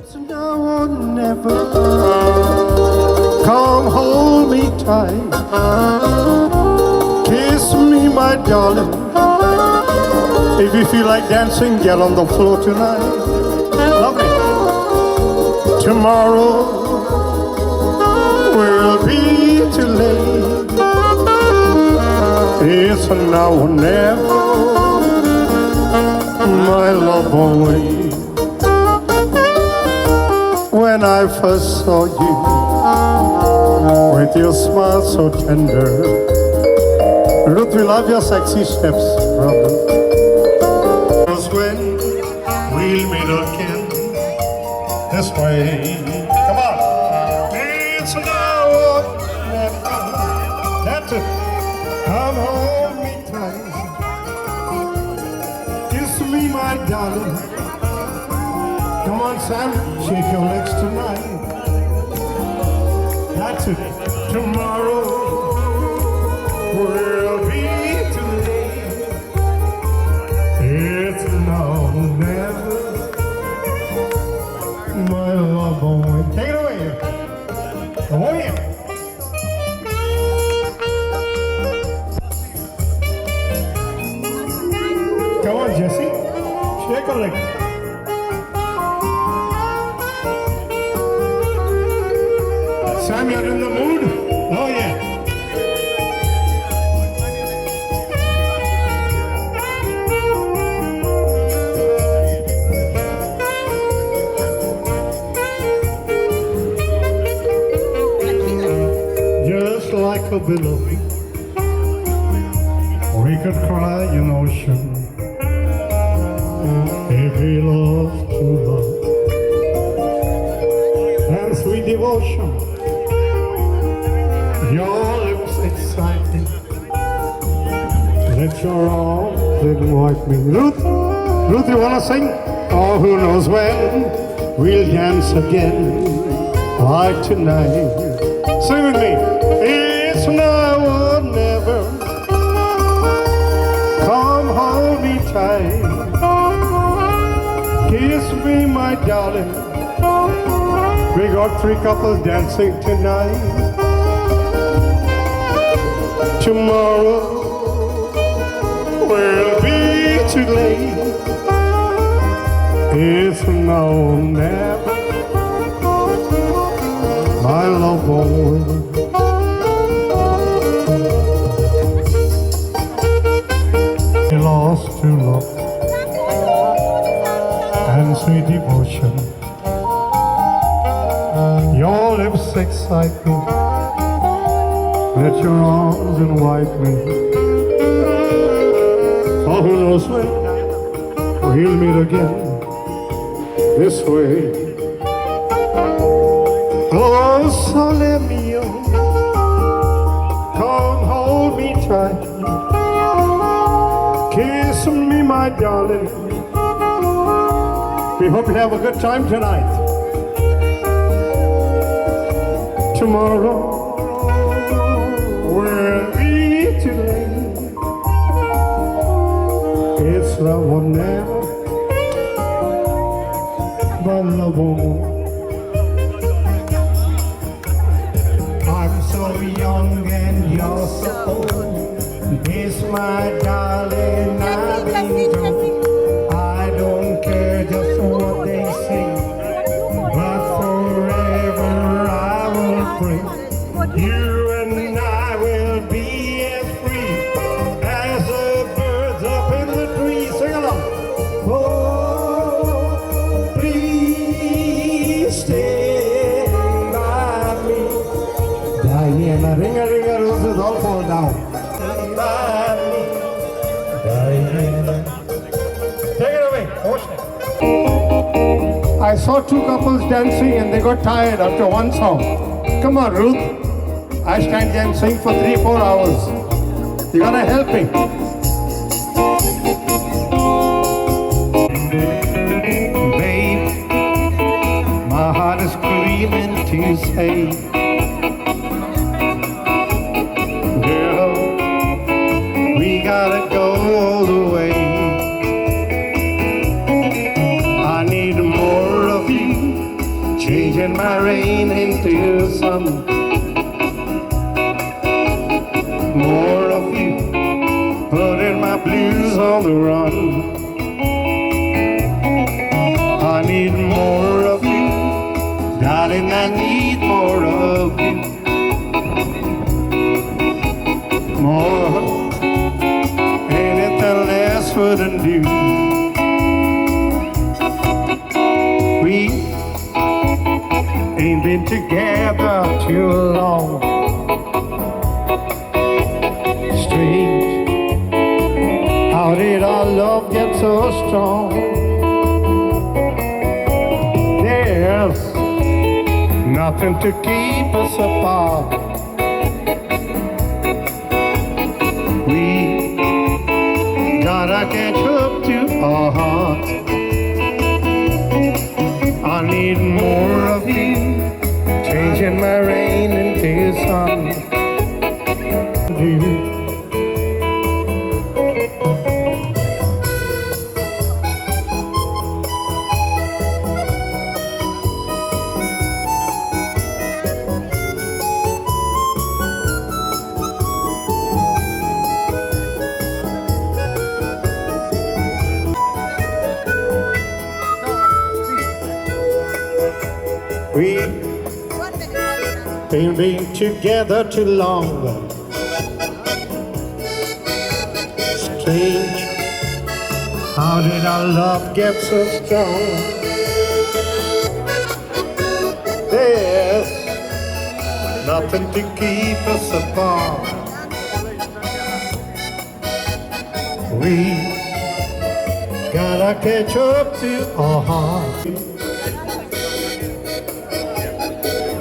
It's now or never. Come hold me tight. Kiss me, my darling. If you feel like dancing, get on the floor tonight. Lovely. Tomorrow will be too late. It's now or never. My love always. When I first saw you, with your smile so tender, Ruth, we love your sexy steps, brother. When we'll meet again this way. Come on. It's now or never. That's it. Come hold me tight. Kiss me, my darling. Come on, Sam. Shake your legs tonight. That's it. Tomorrow will be too late. It's now or never. My love always. Take it away. Oh yeah. Come on, Jesse. Shake a leg. Sam, you're in the mood? Oh yeah. Just like a billow, we could cry in ocean if we lost true love and sweet devotion. Your lips exciting, let your arms invite me. Ruth, you wanna sing? Oh, who knows when we'll dance again, like tonight. Sing with me. It's now or never. Come hold me tight. Kiss me, my darling. We got 3 couples dancing tonight. Tomorrow will be too late. It's now or never. My love always. Lost to love and sweet devotion. Your lips excite me. Let your arms invite me. Oh, who knows when we'll meet again this way. Oh, sole mio, come hold me tight. Kiss me, my darling. We hope you have a good time tonight. Tomorrow will be too late. It's love or never, but love won't. I'm so young and you're so old. Kiss my darling, I've been told. I don't care just what they say, but forever I will pray. You and I will be as free as the birds up in the trees. Sing along. Oh, please stand by me. Diana, ring-a-ring-a, roses all fall down. Take it away. I saw 2 couples dancing and they got tired after one song. Come on, Ruth. I stand here and sing for 3-4 hours. You gotta help me. Babe, my heart is screaming to say, girl, we gotta go all the way. I need more of you changing my rain into sun. More of you, putting my blues on the run. I need more of you, darling, I need more of you. More, anything less wouldn't do. We ain't been together too long. Strange, how did our love get so strong? There's nothing to keep us apart. We gotta catch up to our hearts. I need more of you, changing my rain into sun. We've been together too long. Strange, how did our love get so strong? There's nothing to keep us apart. We gotta catch up to our heart.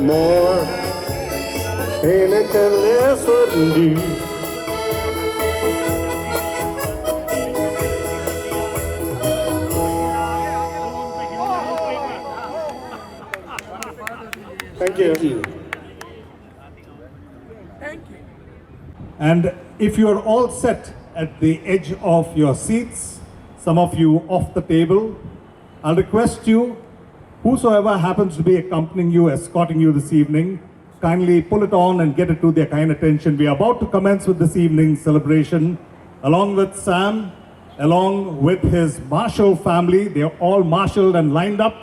More, anything less wouldn't do. Thank you. And if you are all set at the edge of your seats, some of you off the table, I'll request you, whosoever happens to be accompanying you, escorting you this evening, kindly pull it on and get it to their kind attention. We are about to commence with this evening's celebration, along with Sam, along with his marshal family. They are all marshaled and lined up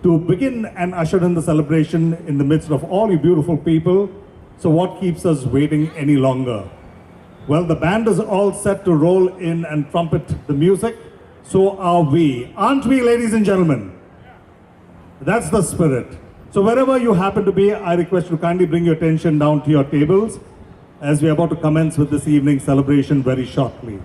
to begin and usher in the celebration in the midst of all you beautiful people. So what keeps us waiting any longer? Well, the band is all set to roll in and trumpet the music. So are we. Aren't we, ladies and gentlemen? That's the spirit. So wherever you happen to be, I request you to kindly bring your attention down to your tables as we are about to commence with this evening's celebration very shortly.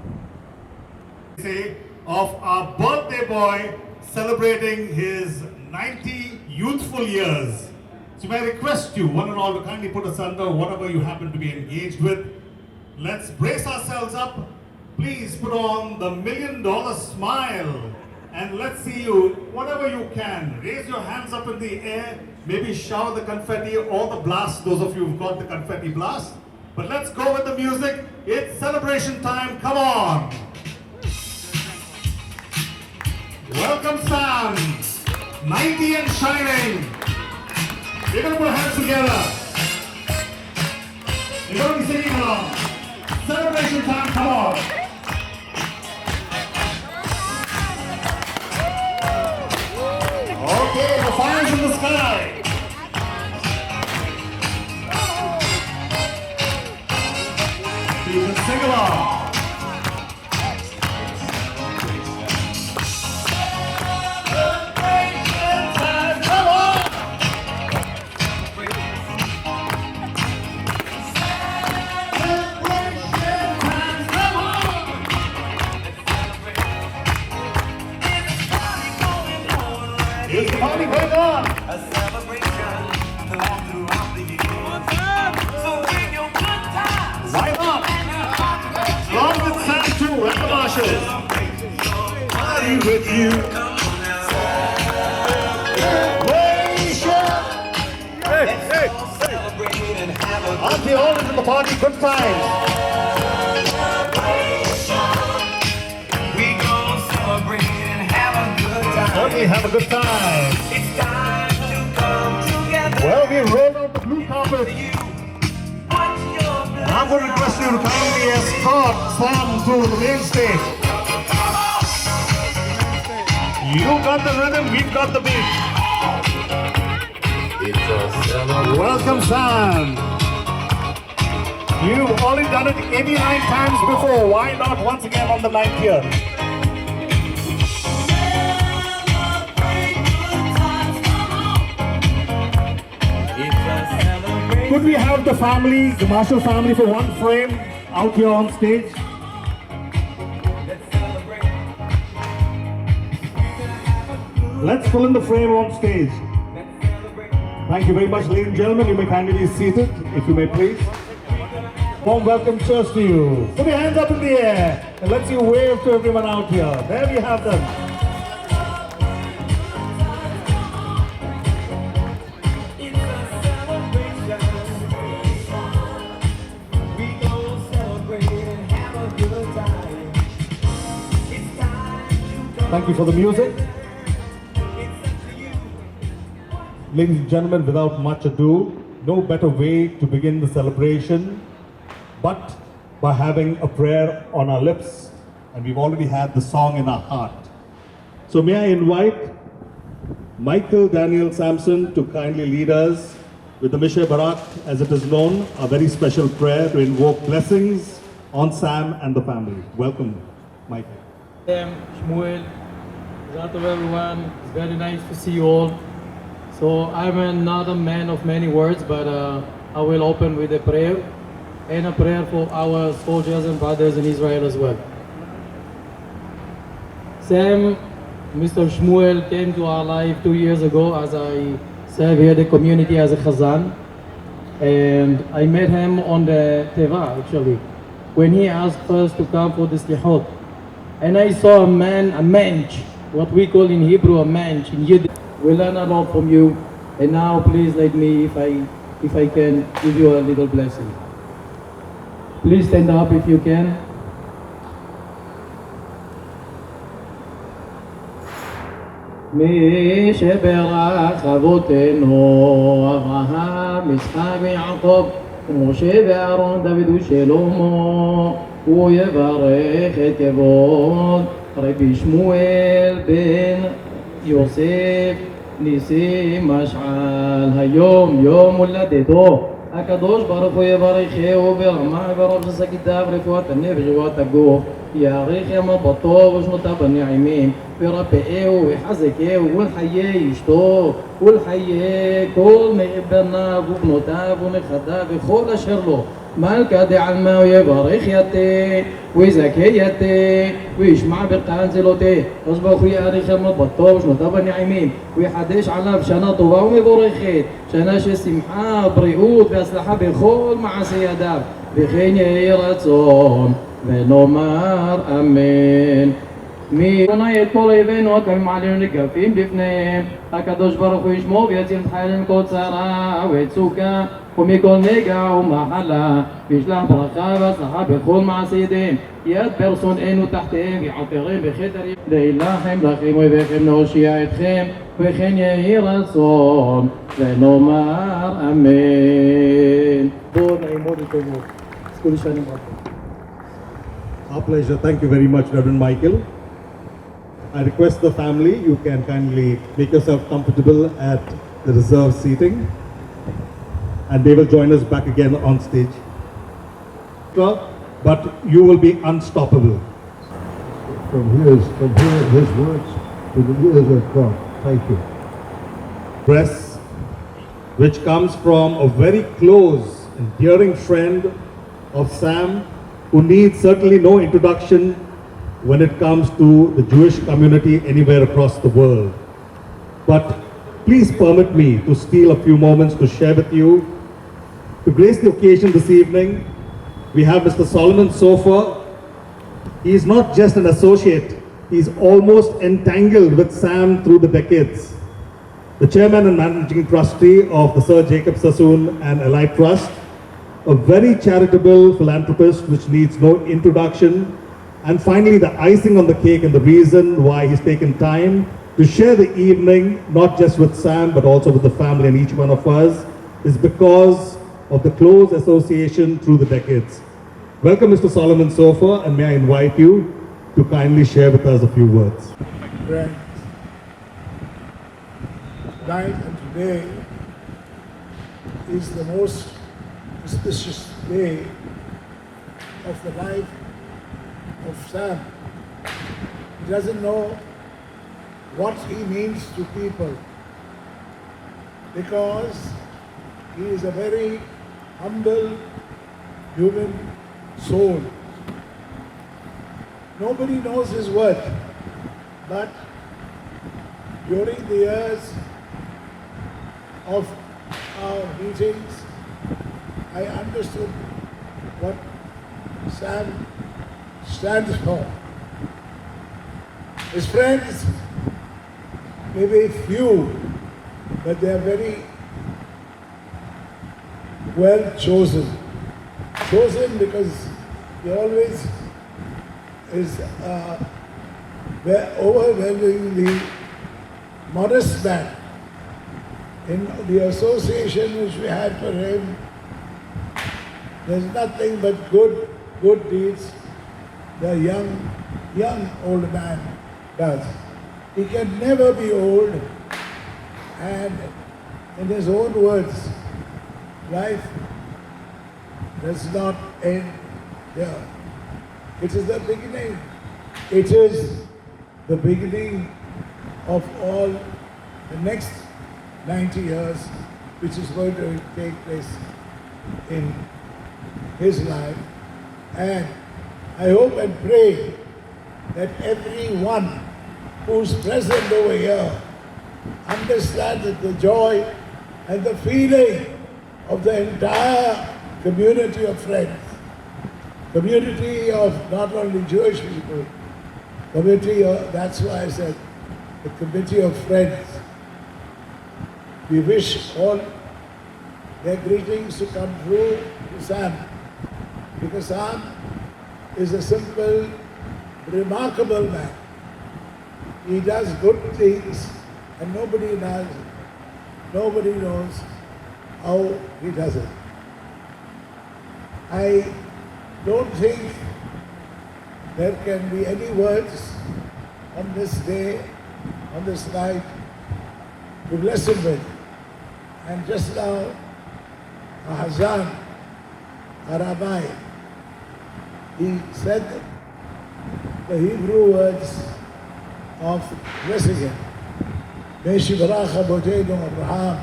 Of our birthday boy celebrating his 90 youthful years. So may I request you, one and all, to kindly put asunder whatever you happen to be engaged with. Let's brace ourselves up. Please put on the $1 million smile. And let's see you, whatever you can, raise your hands up in the air, maybe shower the confetti or the blast, those of you who've got the confetti blast. But let's go with the music. It's celebration time, come on. Welcome Sam, 90 and shining. We're going to put our hands together. You're going to be singing along. Celebration time, come on. Okay, the fire's in the sky. You can sing along. Here's the party going on. A celebration all throughout the year. So bring your good times. Right up. Along with Sam too, and the marshals. Party with you. Hey. Aren't they all in the party? Good times. We gonna celebrate and have a good time. Certainly have a good time. It's time to go I'm going to request you to kindly escort Sam to the main stage. You got the rhythm, we've got the beat. Welcome, Sam. You've already done it 89 times before. Why not once again on the 9th year? Could we have the family, the Marshall family, for one frame out here on stage? Let's fill in the frame on stage. Thank you very much, ladies and gentlemen. You may kindly be seated, if you may please. Warm welcome, cheers to you. Put your hands up in the air and let's you wave to everyone out here. There we have them. Thank you for the music. Ladies and gentlemen, without much ado, no better way to begin the celebration but by having a prayer on our lips, and we've already had the song in our heart. So may I invite Michael Daniel Sampson to kindly lead us with the Mishneh Barak, as it is known, a very special prayer to invoke blessings on Sam and the family. Welcome, Michael. Shmuel, Zato everyone, it's very nice to see you all. So I'm not a man of many words, but I will open with a prayer, and a prayer for our soldiers and brothers in Israel as well. Sam, Mr. Shmuel came to our life 2 years ago as I serve here the community as a Chazan, and I met him on the Teva actually, when he asked us to come for the Slichot. And I saw a man, a mensch, what we call in Hebrew a mensch, in Yiddish. We learn a lot from you, and now please let me, if I can, give you a little blessing. Please stand up if you can. מי שברך אבותינו אברהם, יצחק ויעקב, ומשה ואהרון, דוד ושלמה, הוא יברך את כבוד רבי שמואל בן יוסף ניסים משעל. היום יום הולדתו, הקדוש ברוך הוא יברכהו ברמה ורב ששגידיו, רפואת הנפש ורפואת הגוף, יאריך ימיו בטוב ושנותיו בנעימים, וירפאהו ויחזקהו ולחיי אשתו ולחיי כל בניו ובנותיו ונכדיו וכל אשר לו, מלכה דעלמא יברך יתה ויזכה יתה וישמע ברכת זלותה. הקדוש ברוך הוא יאריך ימיו בטוב ושנותיו בנעימים, ויחדש עליו שנה טובה ומבורכת, שנה של שמחה, בריאות והצלחה בכל מעשה ידיו, וכן יהי רצון ונאמר אמן. מאדוני את כל אויבינו הקמים עלינו נגפים בפניהם, הקדוש ברוך הוא ישמור ויציל את חיינו מכל צרה וצוקה ומכל נגע ומחלה, וישלח ברכה והצלחה בכל מעשה ידיהם, ידבר שונאינו תחתיהם ויעטרם בכתר, להילחם לכם אויביכם להושיע אתכם, וכן יהי רצון ונאמר אמן. בואו נעמוד איתנו. זכו שנים רבות. Our pleasure. Thank you very much, Reverend Michael. I request the family, you can kindly make yourself comfortable at the reserved seating, and they will join us back again on stage. But you will be unstoppable. From here, his words to the ears of God. Thank you. Press, which comes from a very close, endearing friend of Sam, who needs certainly no introduction when it comes to the Jewish community anywhere across the world. But please permit me to steal a few moments to share with you. To grace the occasion this evening, we have Mr. Solomon Sofer. He is not just an associate, he is almost entangled with Sam through the decades. The chairman and managing trustee of the Sir Jacob Sassoon and Allied Trust, a very charitable philanthropist which needs no introduction. And finally, the icing on the cake and the reason why he's taken time to share the evening, not just with Sam, but also with the family and each one of us, is because of the close association through the decades. Welcome, Mr. Solomon Sofa, and may I invite you to kindly share with us a few words. Friends, tonight and today is the most auspicious day of the life of Sam. He doesn't know what he means to people because he is a very humble human soul. Nobody knows his worth, but during the years of our meetings, I understood what Sam stands for. His friends may be few, but they are very well chosen. Chosen because he always is overwhelmingly modest man. In the association which we had for him, there's nothing but good deeds the young old man does. He can never be old, and in his own words, life does not end here. It is the beginning. It is the beginning of all the next 90 years, which is going to take place in his life. And I hope and pray that everyone who's present over here understands the joy and the feeling of the entire community of friends. Community of not only Jewish people, that's why I said the committee of friends. We wish all their greetings to come through to Sam, because Sam is a simple, remarkable man. He does good things and nobody knows how he does it. I don't think there can be any words on this day, on this night, to bless him with. And just now, Hazan, our rabbi, he said the Hebrew words of blessing him. Meshivarach Aboteinu Abraham,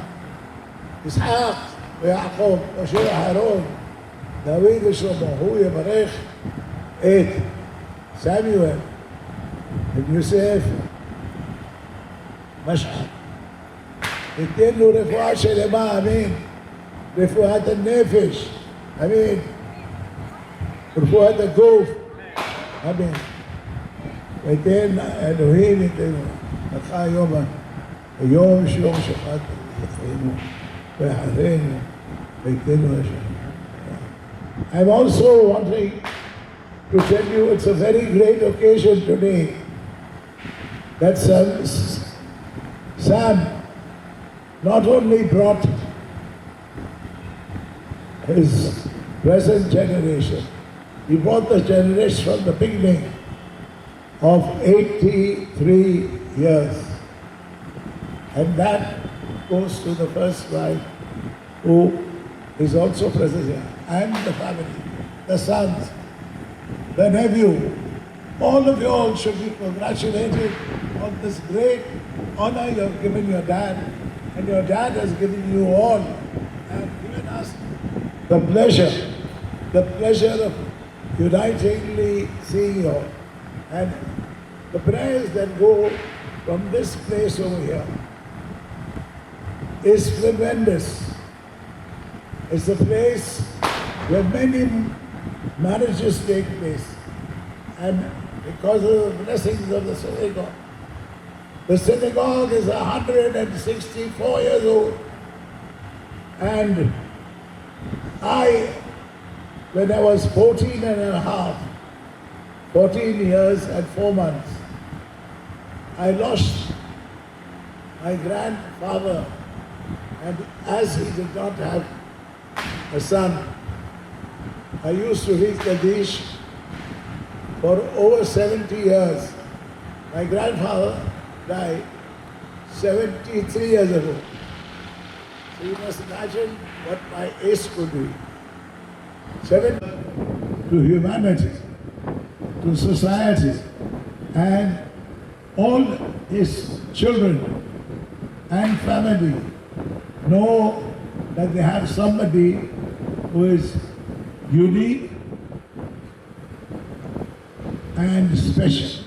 Ishaq, Yaakov, Moshe, Aaron, David ושלמה, הוא יברך את סמואל, את יוסף, משעל. ייתן לו רפואה שלמה, אמן. רפואת הנפש, אמן. רפואת הגוף, אמן. וייתן אלוהים ייתן לך היום שיום שבת לחיינו, ויחרנו, וייתן לו השם. I'm also wanting to tell you it's a very great occasion today that Sam not only brought his present generation, he brought the generation from the beginning of 83 years. And that goes to the first wife who is also present here, and the family, the sons, the nephew. All of you all should be congratulated on this great honor you have given your dad, and your dad has given you all, and given us the pleasure of unitingly seeing you all. And the prayers that go from this place over here is tremendous. It's a place where many marriages take place. And because of the blessings of the synagogue is 164 years old. And when I was 14 years and 4 months, I lost my grandfather, and as he did not have a son. I used to read Kaddish for over 70 years. My grandfather died 73 years ago. So you must imagine what my age could be. To humanity, to society, and all his children and family know that they have somebody who is unique and special.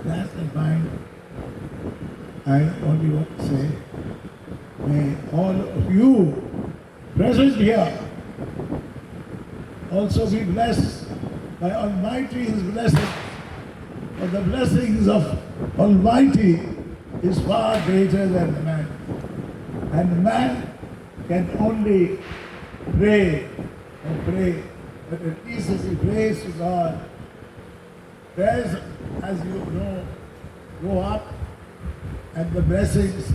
That in mind, I only want to say, may all of you present here also be blessed by Almighty's blessings. For the blessings of Almighty is far greater than man. And man can only pray and pray. But at least as he prays to God, prayers, as you know, go up and the blessings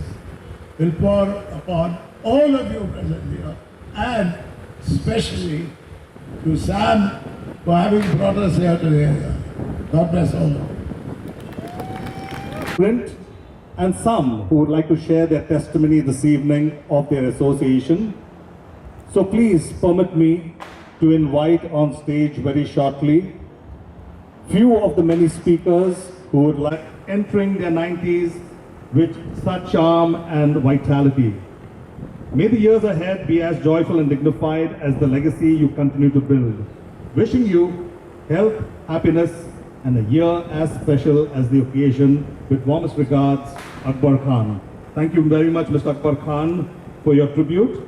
will pour upon all of you present here, and especially to Sam for having brought us here today. God bless all of you. And some who would like to share their testimony this evening of their association. So please permit me to invite on stage very shortly few of the many speakers who would like entering their 90s with such charm and vitality. May the years ahead be as joyful and dignified as the legacy you continue to build. Wishing you health, happiness, and a year as special as the occasion. With warmest regards, Akbar Khan. Thank you very much, Mr. Akbar Khan, for your tribute.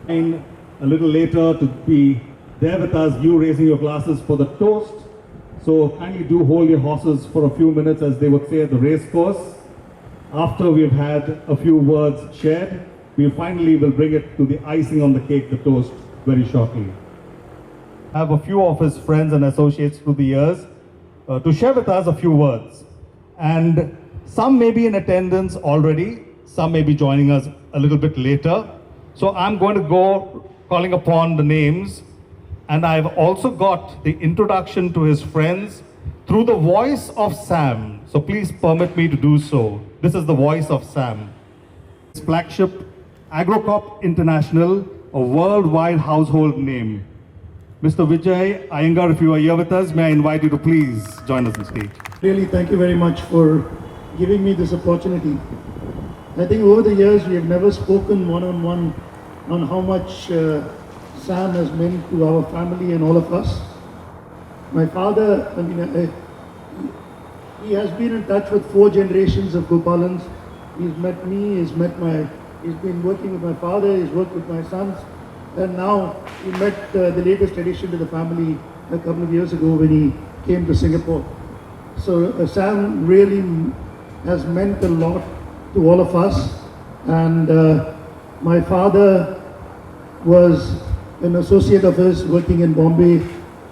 And a little later to be there with us, you raising your glasses for the toast. So kindly do hold your horses for a few minutes, as they would say at the race course. After we've had a few words shared, we finally will bring it to the icing on the cake, the toast, very shortly. I have a few of his friends and associates through the years to share with us a few words. And some may be in attendance already, some may be joining us a little bit later. So I'm going to go calling upon the names, and I've also got the introduction to his friends through the voice of Sam. So please permit me to do so. This is the voice of Sam. His flagship, AgroCop International, a worldwide household name. Mr. Vijay Iyengar, if you are here with us, may I invite you to please join us on stage. Really, thank you very much for giving me this opportunity. I think over the years we have never spoken one-on-one on how much Sam has meant to our family and all of us. My father, he has been in touch with 4 generations of Gopalans. He's met me, he's been working with my father, he's worked with my sons, and now he met the latest addition to the family a couple of years ago when he came to Singapore. So Sam really has meant a lot to all of us, and my father was an associate of his working in Bombay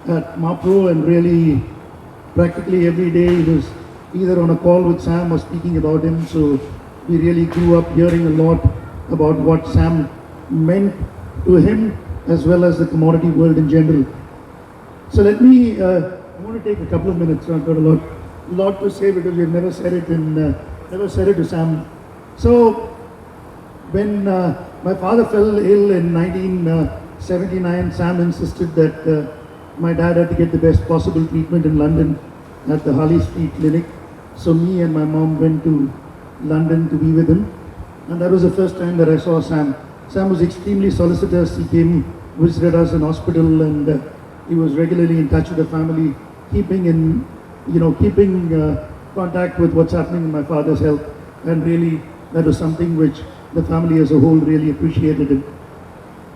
at Mapro, and really practically every day he was either on a call with Sam or speaking about him. So we really grew up hearing a lot about what Sam meant to him as well as the commodity world in general. So let me, I want to take a couple of minutes. I've got a lot to say because we've never said it to Sam. So when my father fell ill in 1979, Sam insisted that my dad had to get the best possible treatment in London at the Harley Street Clinic. So me and my mom went to London to be with him, and that was the first time that I saw Sam. Sam was extremely solicitous. He came, visited us in hospital, and he was regularly in touch with the family, keeping contact with what's happening in my father's health. And really, that was something which the family as a whole really appreciated.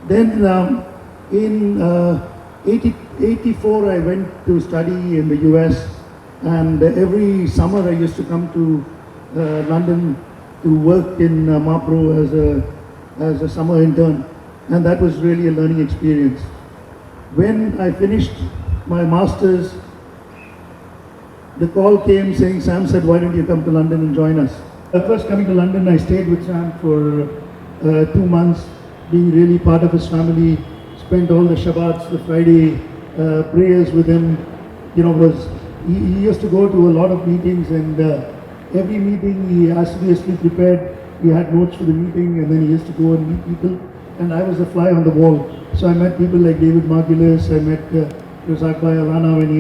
Then in 84, I went to study in the US, and every summer I used to come to London to work in Mapro as a summer intern, and that was really a learning experience. When I finished my master's, the call came saying, Sam said, why don't you come to London and join us? First coming to London, I stayed with Sam for 2 months, being really part of his family, spent all the Shabbats, the Friday prayers with him. You know, he used to go to a lot of meetings, and every meeting he assiduously prepared. He had notes for the meeting, and then he used to go and meet people. And I was a fly on the wall. So I met people like David Margulis, I met Razak Bhai Alana when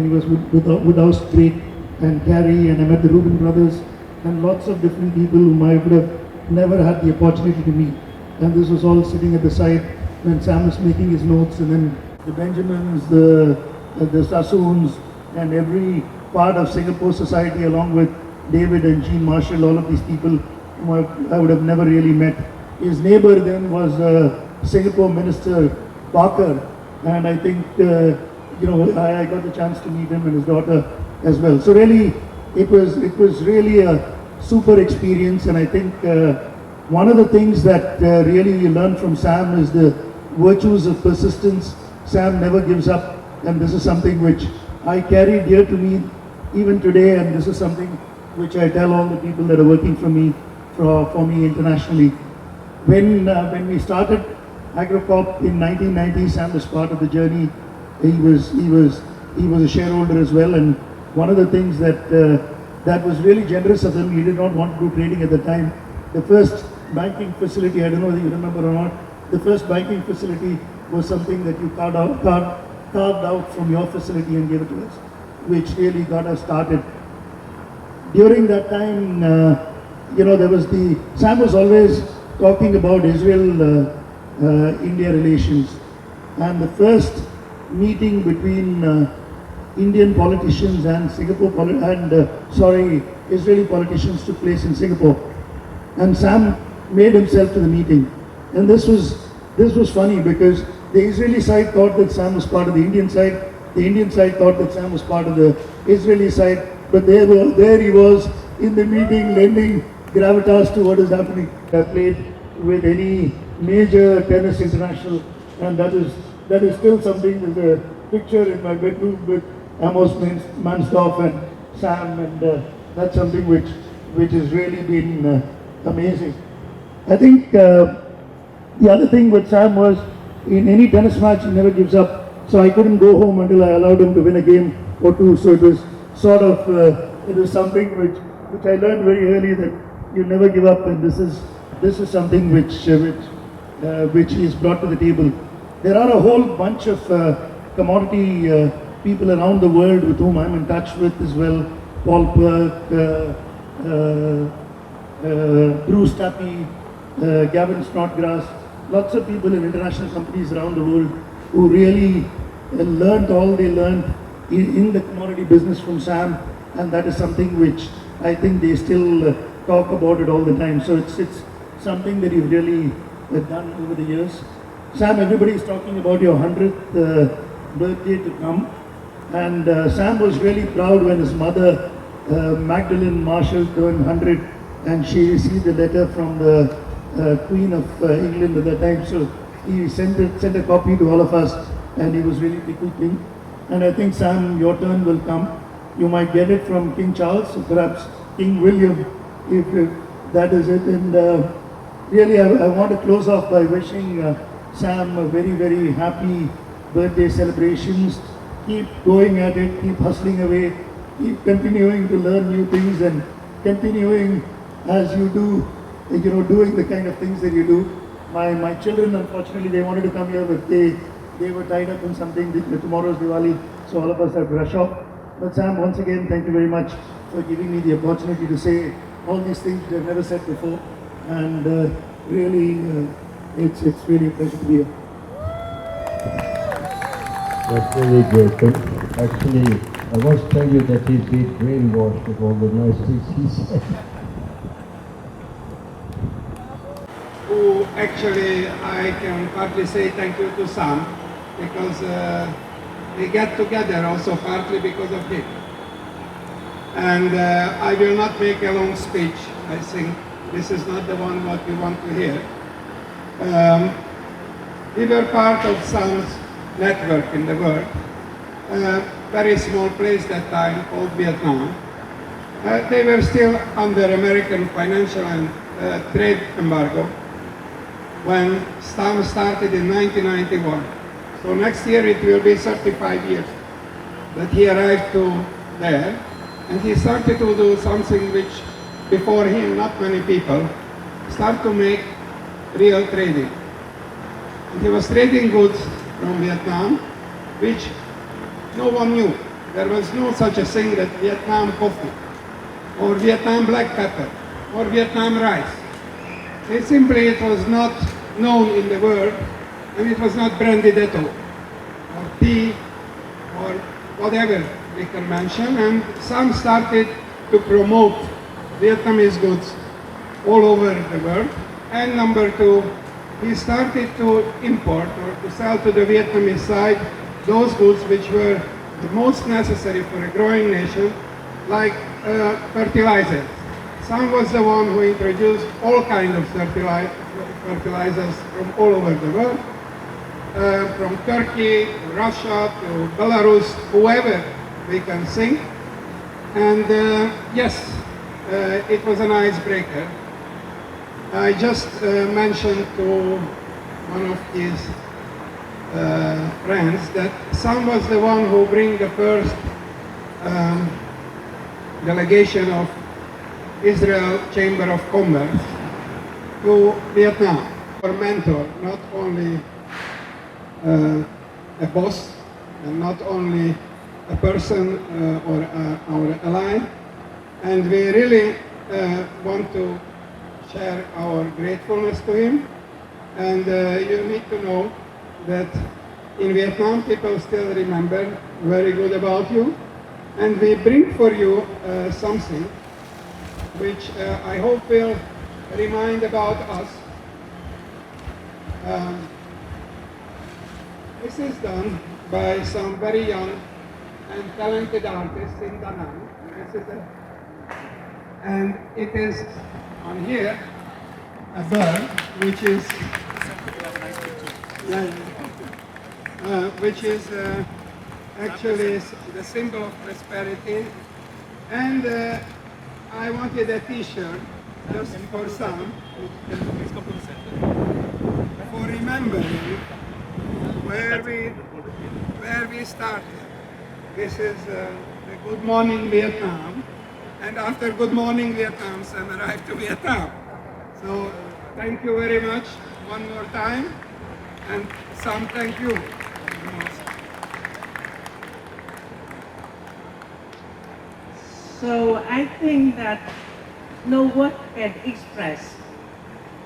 he was with Woodhouse Great and Carrie, and I met the Rubin brothers, and lots of different people whom I would have never had the opportunity to meet. And this was all sitting at the side when Sam was making his notes, and then the Benjamins, the Sassoons, and every part of Singapore society, along with David and Jean Marshall, all of these people whom I would have never really met. His neighbor then was Singapore Minister Parker, and I think I got the chance to meet him and his daughter as well. So really, it was really a super experience, and I think one of the things that really you learn from Sam is the virtues of persistence. Sam never gives up, and this is something which I carry dear to me even today, and this is something which I tell all the people that are working for me internationally. When we started AgroCorp in 1990, Sam was part of the journey. He was a shareholder as well, and one of the things that was really generous of him, he did not want to do trading at the time. The first banking facility, I don't know whether you remember or not, the first banking facility was something that you carved out from your facility and gave it to us, which really got us started. During that time, Sam was always talking about Israel-India relations, and the first meeting between Indian politicians and Israeli politicians took place in Singapore, and Sam made himself to the meeting. And this was funny because the Israeli side thought that Sam was part of the Indian side, the Indian side thought that Sam was part of the Israeli side, but there he was in the meeting lending gravitas to what is happening. I played with any major tennis international, and that is still something. There's a picture in my bedroom with Amos Mansdorf and Sam, and that's something which has really been amazing. I think the other thing with Sam was, in any tennis match, he never gives up. So I couldn't go home until I allowed him to win a game or two. So it was sort of it was something which I learned very early, that you never give up, and this is something which he's brought to the table. There are a whole bunch of commodity people around the world with whom I'm in touch with as well. Paul Perk, Bruce Tappy, Gavin Snodgrass, lots of people in international companies around the world who really learned all they learned in the commodity business from Sam, and that is something which I think they still talk about it all the time. So it's something that you've really done over the years. Sam, everybody is talking about your 100th birthday to come, and Sam was really proud when his mother, Magdalene Marshall, turned 100, and she received a letter from the Queen of England at that time. So he sent a copy to all of us, and he was really tickled pink. And I think, Sam, your turn will come. You might get it from King Charles, or perhaps King William, if that is it. And really, I want to close off by wishing Sam a very, very happy birthday celebrations. Keep going at it, keep hustling away, keep continuing to learn new things, and continuing as you do, doing the kind of things that you do. My children, unfortunately, they wanted to come here, but they were tied up in something. Tomorrow's Diwali, so all of us have to rush off. But Sam, once again, thank you very much for giving me the opportunity to say all these things that I've never said before. And really, it's really a pleasure to be here. That's really good. But actually, I must tell you that he's been brainwashed with all the nice things he said. Actually, I can partly say thank you to Sam, because we get together also partly because of him. And I will not make a long speech. I think this is not the one what you want to hear. We were part of Sam's network in the world. A very small place that time called Vietnam. They were still under American financial and trade embargo. when STAM started in 1991. So next year it will be 35 years that he arrived to there, and he started to do something which before him not many people start to make real trading. And he was trading goods from Vietnam, which no one knew. There was no such a thing that Vietnam coffee, or Vietnam black pepper, or Vietnam rice. It was not known in the world, and it was not branded at all, or tea, or whatever we can mention. And some started to promote Vietnamese goods all over the world. And number two, he started to import or to sell to the Vietnamese side those goods which were the most necessary for a growing nation, like fertilizers. Sam was the one who introduced all kinds of fertilizers from all over the world, from Turkey to Russia to Belarus, whoever we can think. And yes, it was an icebreaker. I just mentioned to one of his friends that Sam was the one who bring the first delegation of Israel Chamber of Commerce to Vietnam. Our mentor, not only a boss, and not only a person or our ally, and we really want to share our gratefulness to him. And you need to know that in Vietnam people still remember very good about you, and we bring for you something which I hope will remind about us. This is done by some very young and talented artists in Da Nang. And it is on here a bird which is actually the symbol of prosperity. And I wanted a T-shirt just for some, for remembering where we started. This is the Good Morning Vietnam, and after Good Morning Vietnam, Sam arrived to Vietnam. So thank you very much one more time, and Sam, thank you. So I think that no word can express.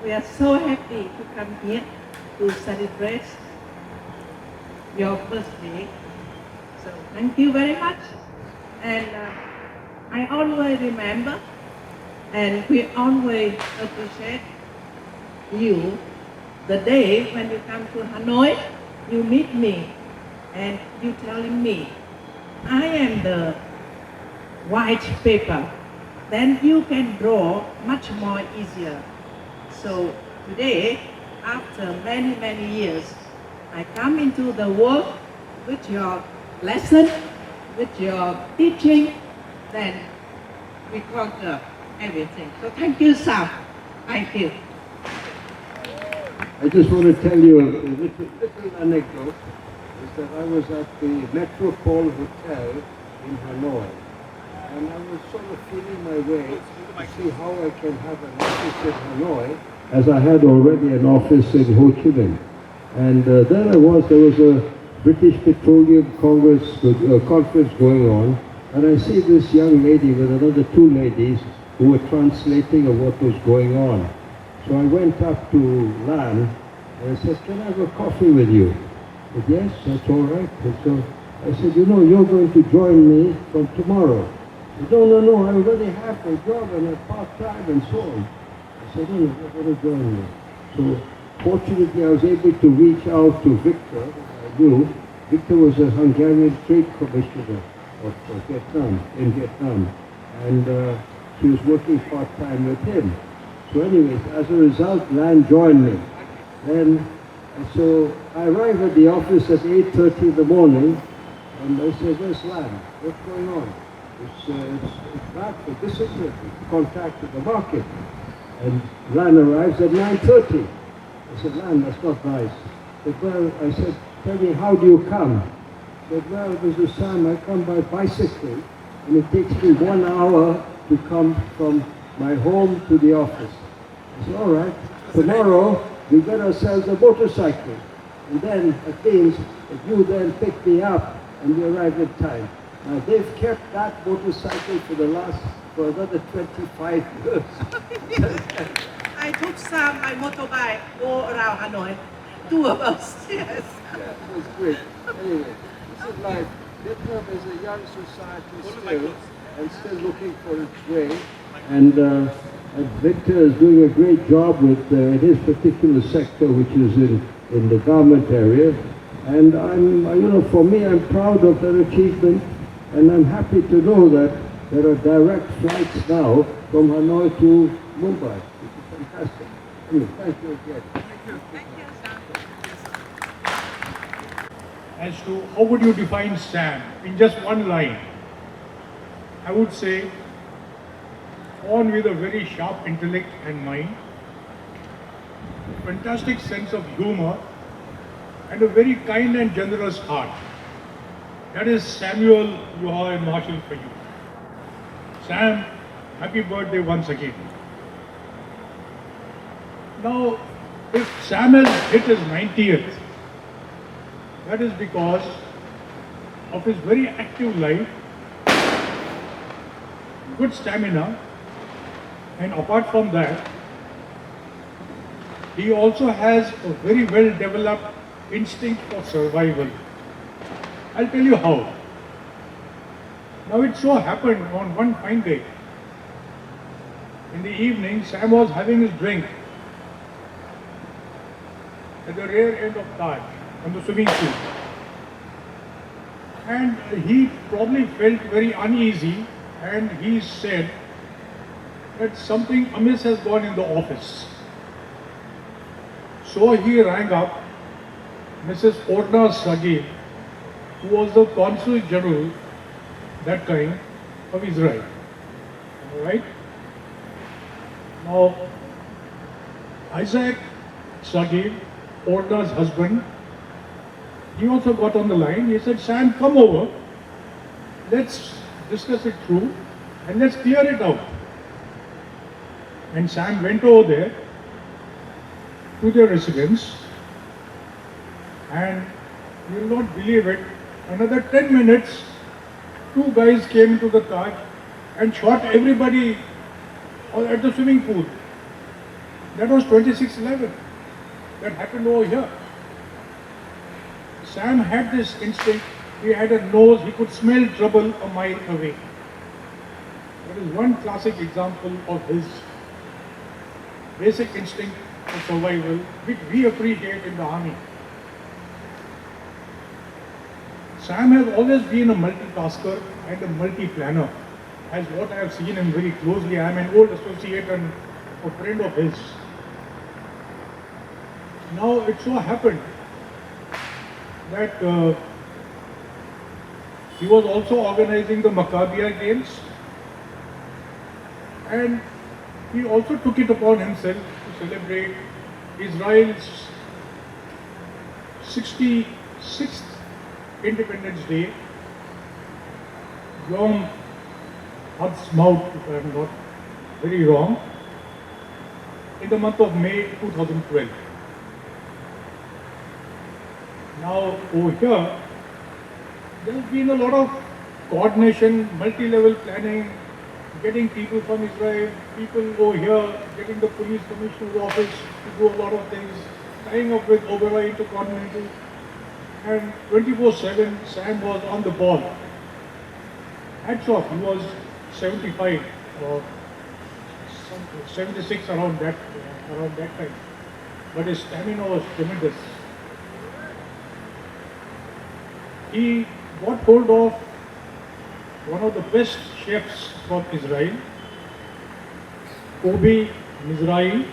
We are so happy to come here to celebrate your birthday. So thank you very much. And I always remember, and we always appreciate you. The day when you come to Hanoi, you meet me, and you telling me, I am the white paper, then you can draw much more easier. So today, after many, many years, I come into the world with your lesson, with your teaching, then we conquer everything. So thank you, Sam. Thank you. I just want to tell you a little anecdote. Is that I was at the Metropole Hotel in Hanoi, and I was sort of feeling my way to see how I can have an office in Hanoi, as I had already an office in Ho Chi Minh. And there was a British Petroleum conference going on, and I see this young lady with another two ladies who were translating of what was going on. So I went up to Lan and I said, can I have a coffee with you? He said, yes, that's all right. And so I said, you know, you're going to join me from tomorrow. He said, no, I already have a job and a part-time and so on. I said, no, you're going to join me. So fortunately, I was able to reach out to Victor, I knew. Victor was a Hungarian trade commissioner of Vietnam, in Vietnam. And she was working part-time with him. So anyways, as a result, Lan joined me. Then, so I arrived at the office at 8:30 in the morning, and I said, where's Lan? What's going on? It's Bradford. This is the contact with the market. And Lan arrives at 9:30. I said, man, that's not nice. He said, well, I said, tell me, how do you come? He said, well, Mr. Sam, I come by bicycle, and it takes me 1 hour to come from my home to the office. I said, all right, tomorrow we get ourselves a motorcycle, and then it means that you then pick me up and we arrive in time. Now they've kept that motorcycle for another 25 years. I took Sam my motorbike go around Hanoi. 2 of us, yes. Yeah, it was great. Anyway, this is life. Vietnam is a young society still, and still looking for its way. And Victor is doing a great job with his particular sector, which is in the garment area. And for me, I'm proud of that achievement, and I'm happy to know that there are direct flights now from Hanoi to Mumbai, which is fantastic. Anyway, thank you again. Thank you, Sam. As to how would you define Sam in just one line, I would say born with a very sharp intellect and mind, fantastic sense of humor, and a very kind and generous heart. That is Samuel, Yuha, and Marshall for you. Sam, happy birthday once again. Now, if Sam has hit his 90th, that is because of his very active life, good stamina, and apart from that, he also has a very well developed instinct for survival. I'll tell you how. Now it so happened on one fine day, in the evening, Sam was having his drink at the rear end of Taj, on the swimming pool. And he probably felt very uneasy, and he said that something amiss has gone in the office. So he rang up Mrs. Orna Sagir, who was the Consul General that time of Israel. Alright? Now, Isaac Sagir, Orna's husband, he also got on the line. He said, Sam, come over, let's discuss it through and let's clear it out. And Sam went over there to their residence, and you will not believe it, another 10 minutes, 2 guys came into the Taj and shot everybody at the swimming pool. That was 26/11. That happened over here. Sam had this instinct, he had a nose, he could smell trouble a mile away. That is one classic example of his basic instinct for survival, which we appreciate in the army. Sam has always been a multitasker and a multi-planner, as what I have seen him very closely. I am an old associate and a friend of his. Now it so happened that he was also organizing the Maccabiah Games, and he also took it upon himself to celebrate Israel's 66th Independence Day, Yom Ha'atzmaut, if I am not very wrong, in the month of May 2012. Now over here, there has been a lot of coordination, multi-level planning, getting people from Israel, people over here, getting the police commissioner's office to do a lot of things, tying up with Oberoi Intercontinental, and 24/7 Sam was on the ball. Hats off, he was 75 or 76 around that time, but his stamina was tremendous. He got hold of one of the best chefs from Israel, Kobi Mizrahi,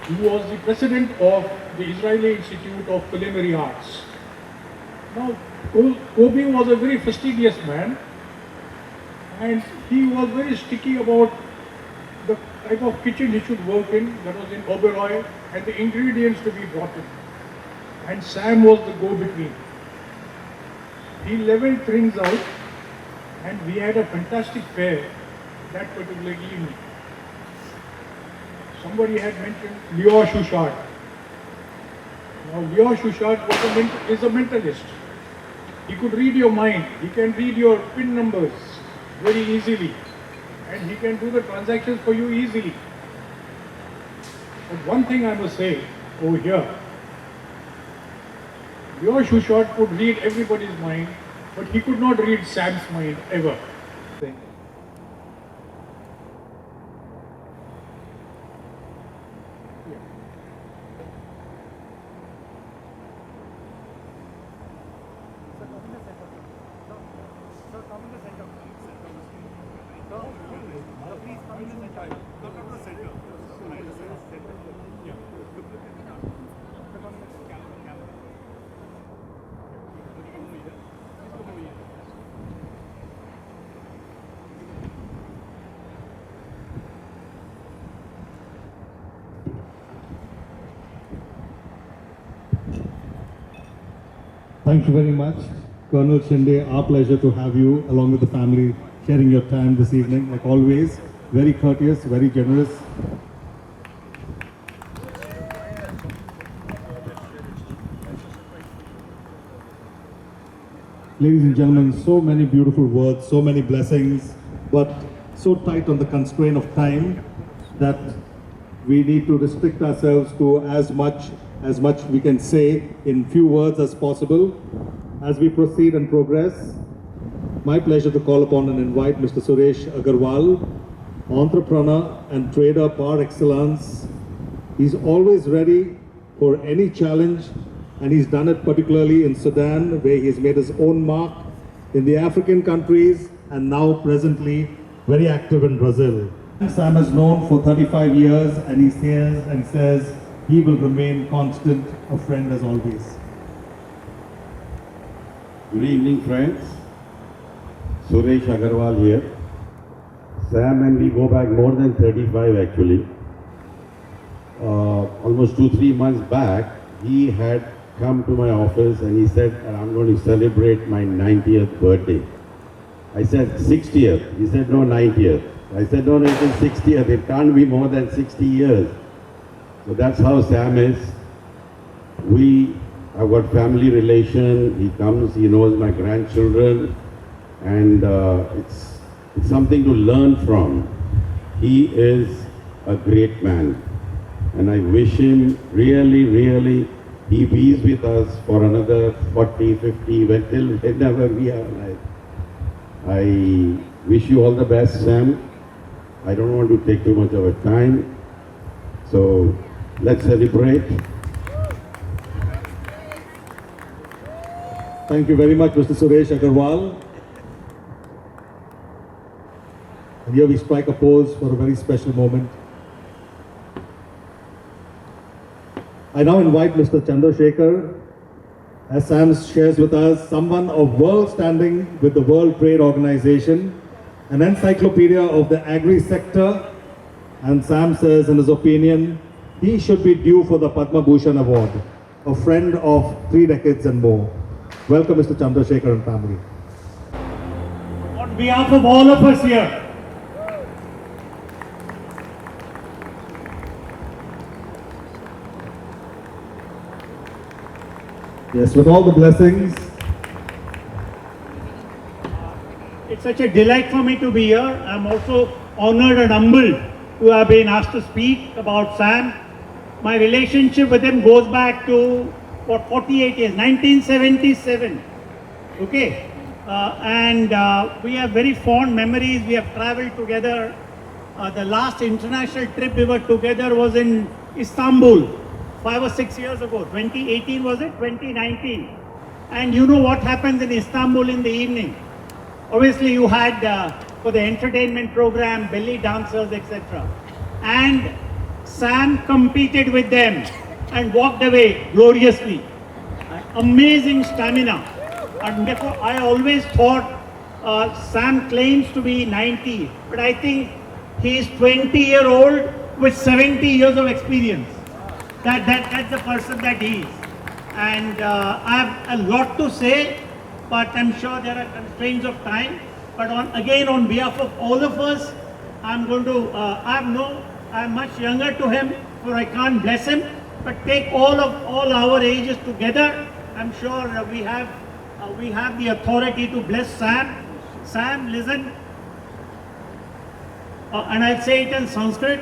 who was the president of the Israeli Institute of Culinary Arts. Now, Kobi was a very fastidious man, and he was very sticky about the type of kitchen he should work in, that was in Oberoi, and the ingredients to be brought in. And Sam was the go-between. He leveled things out, and we had a fantastic fair that particular evening. Somebody had mentioned Leo Shushat. Now Leo Shushat is a mentalist. He could read your mind. He can read your PIN numbers very easily. And he can do the transactions for you easily. But one thing I must say over here, Leo Shushat could read everybody's mind, but he could not read Sam's mind ever. Thank you very much, Colonel Shinde. Our pleasure to have you along with the family sharing your time this evening. Like always, very courteous, very generous. Ladies and gentlemen, so many beautiful words, so many blessings, but so tight on the constraint of time that we need to restrict ourselves to as much we can say in few words as possible. As we proceed and progress, my pleasure to call upon and invite Mr. Suresh Agarwal, entrepreneur and trader par excellence. He's always ready for any challenge, and he's done it particularly in Sudan, where he's made his own mark, in the African countries, and now presently very active in Brazil. Sam is known for 35 years, and he says he will remain constant, a friend as always. Good evening, friends. Suresh Agarwal here. Sam and we go back more than 35 actually. Almost 2-3 months back, he had come to my office and he said, I'm going to celebrate my 90th birthday. I said, 60th. He said, no, 90th. I said, no, it is 60th. It can't be more than 60 years. So that's how Sam is. We have got family relation. He comes, he knows my grandchildren, and it's something to learn from. He is a great man, and I wish him really, he is with us for another 40, 50, till whenever we are alive. I wish you all the best, Sam. I don't want to take too much of a time, so let's celebrate. Thank you very much, Mr. Suresh Agarwal. And here we strike a pose for a very special moment. I now invite Mr. Chandrasekhar, as Sam shares with us, someone of world standing with the World Trade Organization, an encyclopedia of the agri sector, and Sam says in his opinion, he should be due for the Padma Bhushan Award, a friend of 3 decades and more. Welcome, Mr. Chandrasekhar and family. On behalf of all of us here, yes, with all the blessings. it's such a delight for me to be here. I'm also honored and humbled to have been asked to speak about Sam. My relationship with him goes back to, 48 years, 1977. Okay. We have very fond memories. We have traveled together. The last international trip we were together was in Istanbul 5 or 6 years ago. 2018 was it? 2019. And you know what happens in Istanbul in the evening. Obviously you had for the entertainment program, belly dancers, etc. And Sam competed with them and walked away gloriously. Amazing stamina. And therefore I always thought Sam claims to be 90, but I think He is 20-year-old with 70 years of experience. That's the person that he is. And I have a lot to say, but I'm sure there are constraints of time. But on behalf of all of us, I'm going to, I'm much younger to him, so I can't bless him. But take all our ages together, I'm sure we have the authority to bless Sam. Sam, listen. And I'll say it in Sanskrit.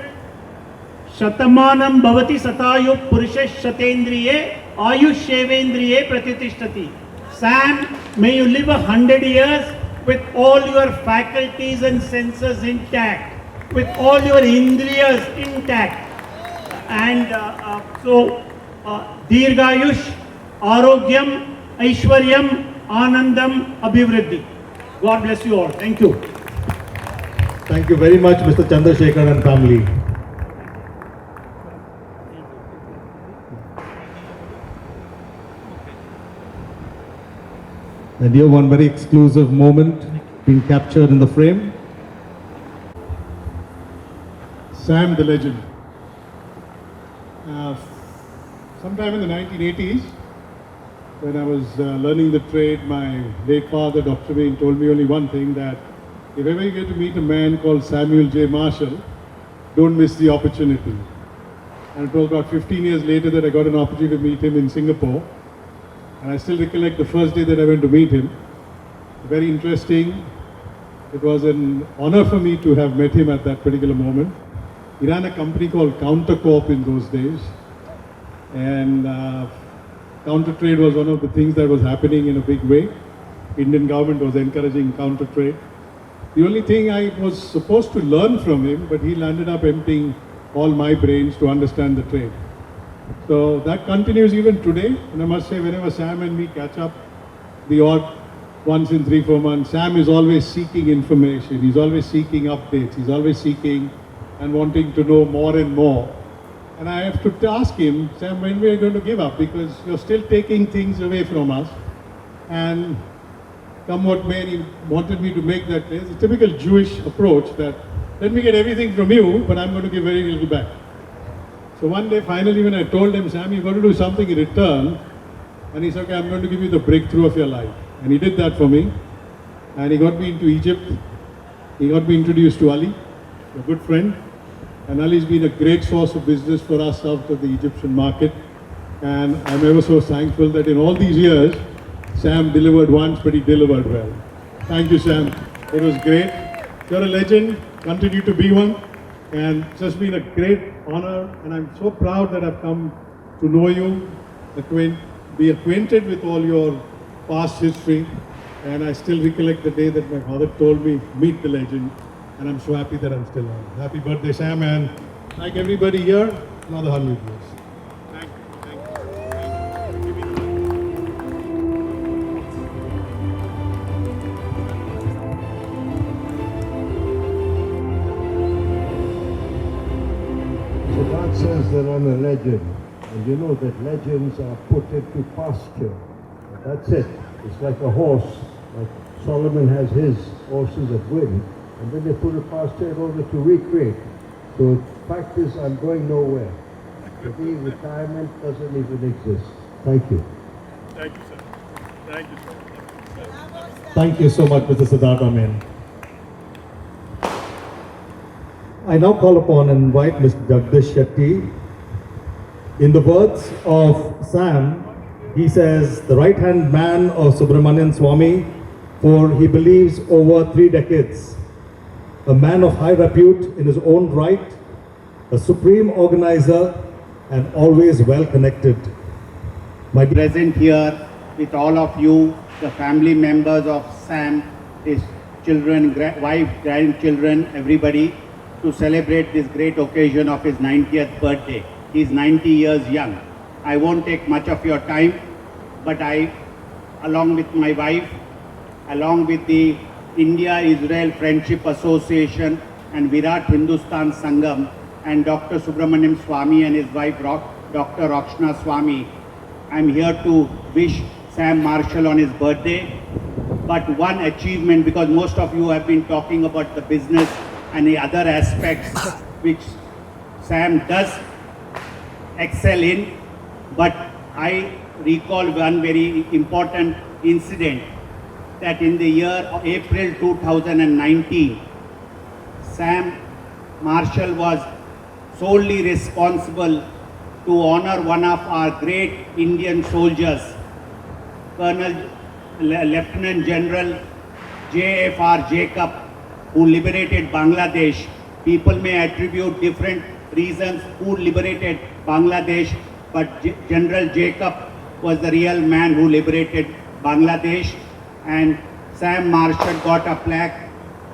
Shatamanam bhavati satayuk purusha shatendriye ayushevendriye pratitishthati. Sam, may you live 100 years with all your faculties and senses intact, with all your indriyas intact. And Dirghayush, Arogyam, Aishwaryam, Anandam, Abhivriddhi. God bless you all. Thank you. Thank you very much, Mr. Chandrasekhar and family. And here one very exclusive moment being captured in the frame. Sam the legend. Sometime in the 1980s, when I was learning the trade, my late father, Dr. Bain, told me only one thing, that if ever you get to meet a man called Samuel J. Marshall, don't miss the opportunity. And it was about 15 years later that I got an opportunity to meet him in Singapore. And I still recollect the first day that I went to meet him. Very interesting. It was an honor for me to have met him at that particular moment. He ran a company called Countercorp in those days. And counter trade was one of the things that was happening in a big way. Indian government was encouraging counter trade. The only thing I was supposed to learn from him, but he landed up emptying all my brains to understand the trade. So that continues even today. And I must say, whenever Sam and me catch up, the odd once in 3-4 months, Sam is always seeking information. He's always seeking updates. He's always seeking and wanting to know more and more. And I have to ask him, Sam, when we are going to give up? Because you're still taking things away from us. And come what may, he wanted me to make that clear. It's a typical Jewish approach that, let me get everything from you, but I'm going to give very little back. So one day, finally, when I told him, Sam, you've got to do something in return. And he said, okay, I'm going to give you the breakthrough of your life. And he did that for me. And he got me into Egypt. He got me introduced to Ali, a good friend. And Ali's been a great source of business for us out of the Egyptian market. And I'm ever so thankful that in all these years, Sam delivered once, but he delivered well. Thank you, Sam. It was great. You're a legend. Continue to be one. And it's just been a great honor. And I'm so proud that I've come to know you, be acquainted with all your past history. And I still recollect the day that my father told me, meet the legend. And I'm so happy that I'm still on. Happy birthday, Sam, and thank everybody here. Another 100 years. Thank you. So God says that I'm a legend. And you know that legends are put into pasture. That's it. It's like a horse. Like Solomon has his horses that win. And then they put a pasture in order to recreate. So the fact is, I'm going nowhere. For me, retirement doesn't even exist. Thank you. Thank you, sir. Thank you, sir. Thank you so much, Mr. Siddharth Amin. I now call upon and invite Mr. Jagdish Shetty. In the words of Sam, he says, the right-hand man of Subramanian Swami, for he believes over 3 decades. A man of high repute in his own right, a supreme organizer, and always well connected. My Present here with all of you, the family members of Sam, his children, wife, grandchildren, everybody, to celebrate this great occasion of his 90th birthday. He's 90 years young. I won't take much of your time, but I, along with my wife, along with the India-Israel Friendship Association and Virat Hindustan Sangam and Dr. Subramaniam Swami and his wife Dr. Rakshana Swami, I'm here to wish Sam Marshall on his birthday. But one achievement, because most of you have been talking about the business and the other aspects which Sam does excel in. But I recall one very important incident that in the year of April 2019, Sam Marshall was solely responsible to honor one of our great Indian soldiers, Lieutenant General J.F.R. Jacob, who liberated Bangladesh. People may attribute different reasons who liberated Bangladesh, but General Jacob was the real man who liberated Bangladesh, and Sam Marshall got a plaque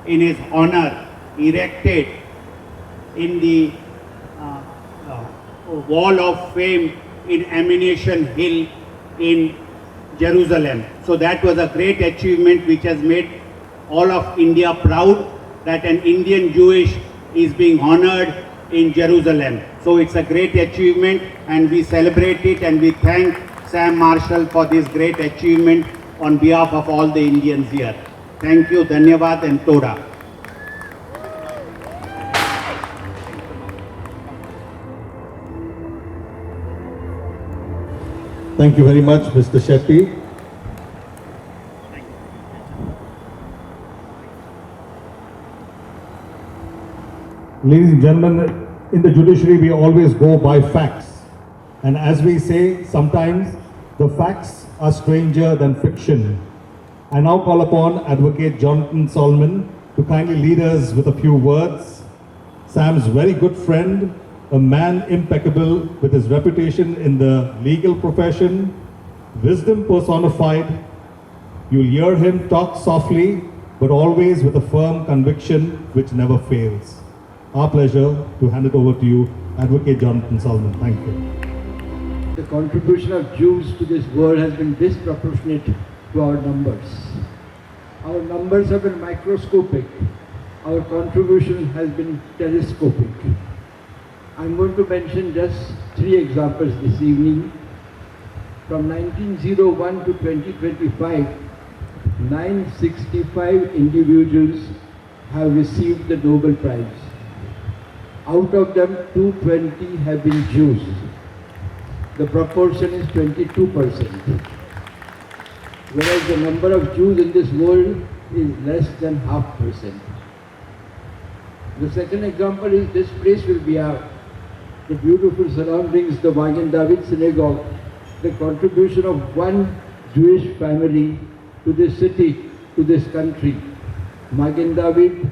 in his honor erected in the Wall of Fame in Ammunition Hill in Jerusalem. So that was a great achievement which has made all of India proud that an Indian Jewish is being honored in Jerusalem. So it's a great achievement and we celebrate it and we thank Sam Marshall for this great achievement on behalf of all the Indians here. Thank you, Dhanyavad and Toda. Thank you very much, Mr. Shetty. Ladies and gentlemen, in the judiciary we always go by facts. And as we say, sometimes the facts are stranger than fiction. I now call upon Advocate Jonathan Solomon to kindly lead us with a few words. Sam's very good friend, a man impeccable with his reputation in the legal profession, wisdom personified. You'll hear him talk softly, but always with a firm conviction which never fails. Our pleasure to hand it over to you, Advocate Jonathan Solomon. Thank you. The contribution of Jews to this world has been disproportionate to our numbers. Our numbers have been microscopic. Our contribution has been telescopic. I'm going to mention just 3 examples this evening. From 1901 to 2025, 965 individuals have received the Nobel Prize. Out of them, 220 have been Jews. The proportion is 22%. Whereas the number of Jews in this world is less than 0.5%. The second example is this place will be the beautiful surroundings, the Magen David Synagogue, the contribution of one Jewish family to this city, to this country. Magen David,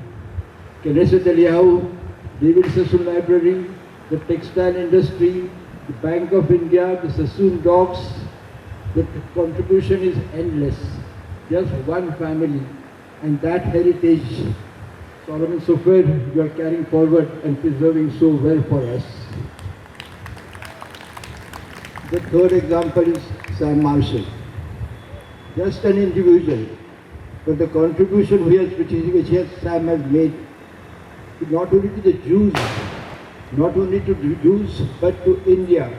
Knesset Eliyahu, David Sassoon Library, the textile industry, the Bank of India, the Sassoon Docks. The contribution is endless. Just one family. And that heritage, Solomon Sufed, you are carrying forward and preserving so well for us. The third example is Sam Marshall. Just an individual, but the contribution which Sam has made, not only to the Jews, not only to the Jews, but to India,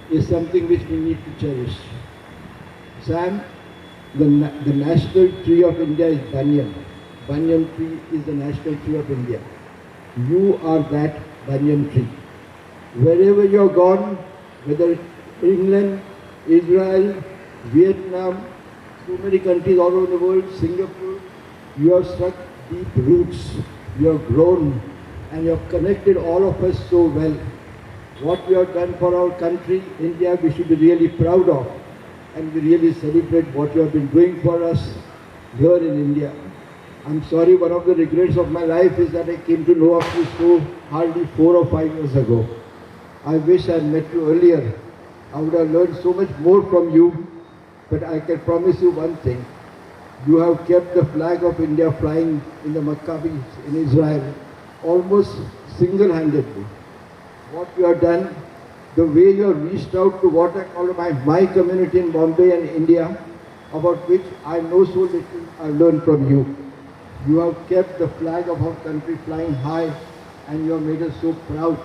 is something which we need to cherish. Sam, the national tree of India is banyan. Banyan tree is the national tree of India. You are that banyan tree. Wherever you're gone, whether England, Israel, Vietnam, so many countries all over the world, Singapore, you have struck deep roots. You have grown and you have connected all of us so well. What we have done for our country, India, we should be really proud of, and we really celebrate what you have been doing for us here in India. I'm sorry, one of the regrets of my life is that I came to know of you so hardly 4 or 5 years ago. I wish I had met you earlier. I would have learned so much more from you, but I can promise you one thing. You have kept the flag of India flying in the Maccabis in Israel almost single-handedly. What you have done, the way you have reached out to what I call my community in Bombay and India, about which I know so little, I learned from you. You have kept the flag of our country flying high and you have made us so proud.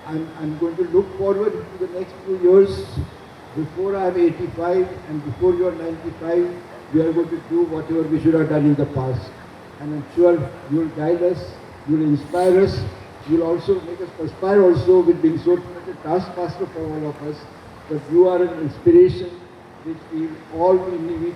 I'm going to look forward to the next few years. Before I am 85 and before you are 95, we are going to do whatever we should have done in the past. And I'm sure you will guide us You'll inspire us. You'll also make us perspire also with being so much a taskmaster for all of us. But you are an inspiration which we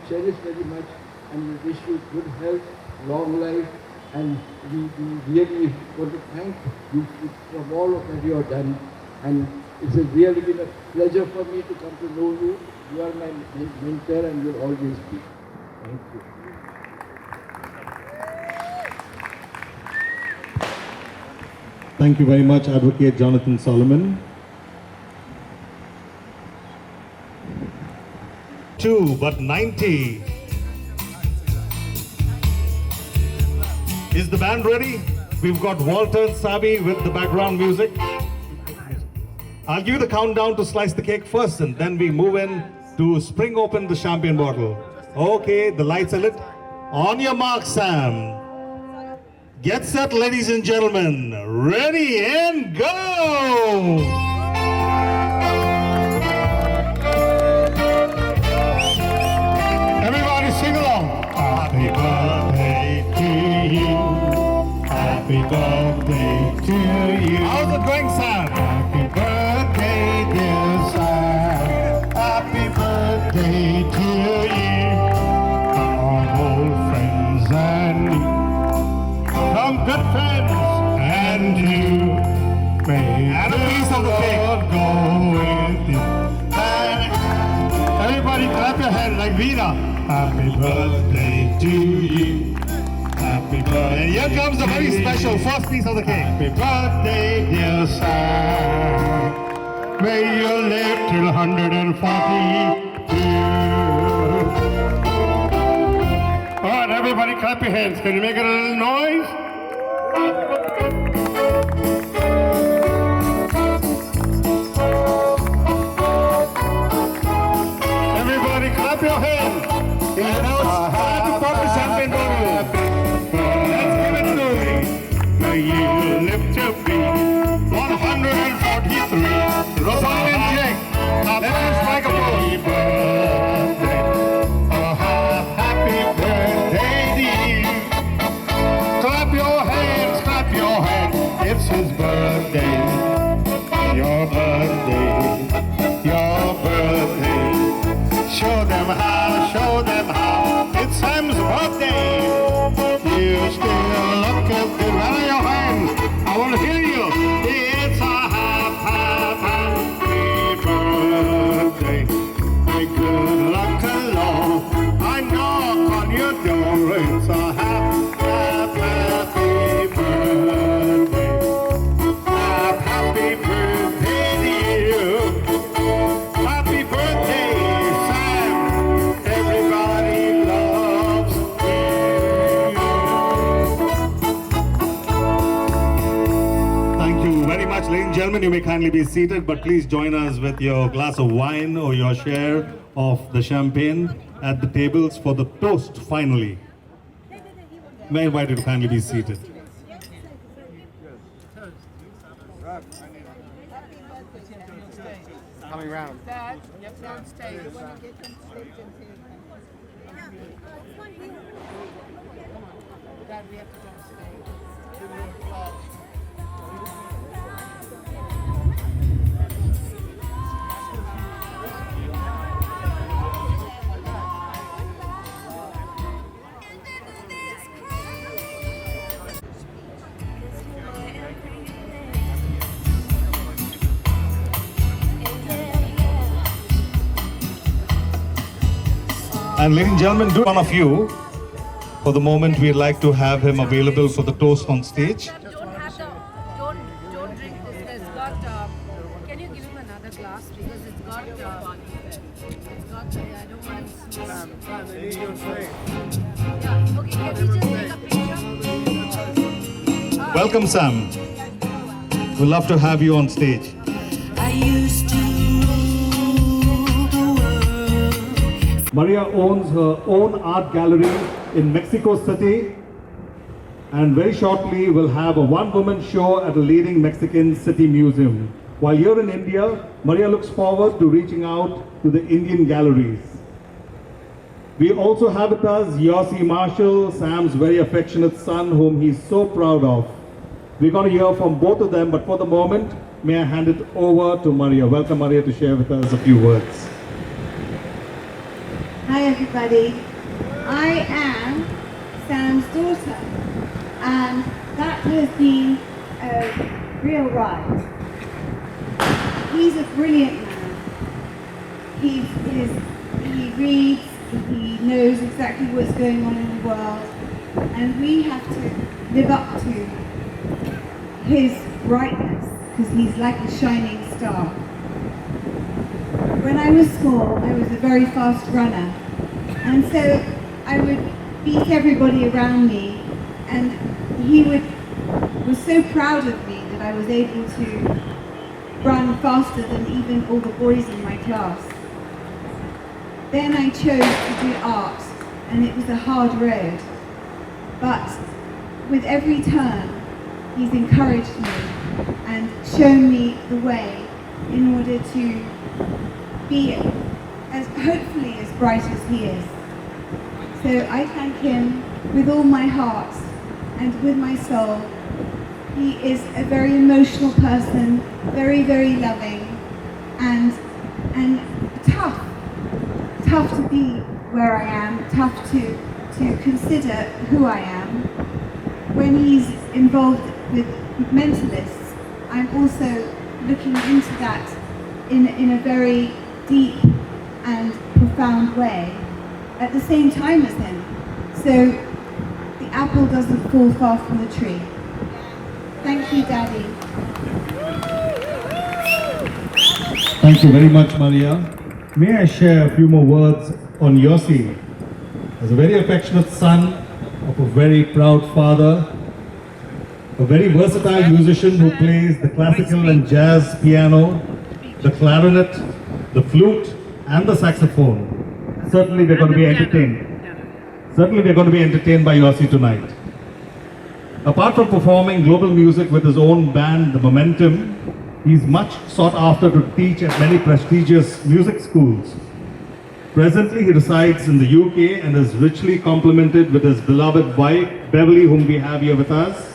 cherish very much, and we wish you good health, long life, and we really want to thank you from all of that you have done. And it's really been a pleasure for me to come to know you. You are my mentor and you'll always be. Thank you. Thank you very much, Advocate Jonathan Solomon. 2 but 90. Is the band ready? We've got Walter and Sabi with the background music. I'll give you the countdown to slice the cake first, and then we move in to spring open the champagne bottle. Okay, the lights are lit. On your mark, Sam. Get set, ladies and gentlemen. Ready and go! Everybody sing along. Happy birthday to you. Happy birthday to you. How's it going, Sam? Happy birthday, dear Sam. Happy birthday to you. Our old friends and me. Some good friends and you. May and a piece of the cake go with you. And everybody clap your hands like Veena. Happy birthday to you. Happy birthday. And here comes the very special first piece of the cake. Happy birthday, dear Sam. May you live till 142. All right, everybody clap your hands. Can you make a little noise? Everybody clap your hands. And now it's time to pop the champagne bottle. Let's give it slowly. May you live to be 143. Rosanna and Jake, let's use microphone. Happy birthday to you. Clap your hands, clap your hands. It's his birthday. Your birthday. Your birthday. Show them how, show them how. It's Sam's birthday. You still look as good. Where are your hands? I want to hear you. It's a happy birthday. May good luck along. I knock on your door. It's a happy birthday. Happy birthday to you. Happy birthday, Sam. Everybody loves you. Thank you very much, ladies and gentlemen. You may kindly be seated, but please join us with your glass of wine or your share of the champagne at the tables for the toast, finally. May I invite you to kindly be seated. Coming round. Dad, they're on stage. You want to get them stage and Dad, we have to go on stage. And ladies and gentlemen, do one of you. For the moment, we'd like to have him available for the toast on stage. Don't drink this. It's got. Can you give him another glass because it's got. I don't want to smell. Yeah. Okay. Can you just take a picture? Welcome, Sam. We'd love to have you on stage. I used to rule the world. Maria owns her own art gallery in Mexico City, and very shortly will have a one-woman show at a leading Mexican city museum. While here in India, Maria looks forward to reaching out to the Indian galleries. We also have with us Yossi Marshall, Sam's very affectionate son, whom he's so proud of. We're going to hear from both of them, but for the moment, may I hand it over to Maria. Welcome, Maria, to share with us a few words. Hi everybody, I am Sam's daughter, and that has been a real ride. He's a brilliant man. He reads, he knows exactly what's going on in the world, and we have to live up to his brightness, because he's like a shining star. When I was small, I was a very fast runner, and so I would beat everybody around me, and he was so proud of me that I was able to run faster than even all the boys in my class. Then I chose to do art, and it was a hard road, but with every turn, he's encouraged me and shown me the way in order to be as hopefully as bright as he is. So I thank him with all my heart and with my soul. He is a very emotional person, very, very loving, and tough to be where I am, tough to consider who I am. When he's involved with mentalists, I'm also looking into that in a very deep and profound way at the same time as him. So the apple doesn't fall far from the tree. Thank you, Daddy. Thank you very much, Maria. May I share a few more words on Yossi? As a very affectionate son of a very proud father, a very versatile musician who plays the classical and jazz piano, the clarinet, the flute, and the saxophone. Certainly we're going to be entertained. Certainly we're going to be entertained by Yossi tonight. Apart from performing global music with his own band, The Momentum, he's much sought after to teach at many prestigious music schools. Presently, he resides in the UK and is richly complimented with his beloved wife, Beverly, whom we have here with us,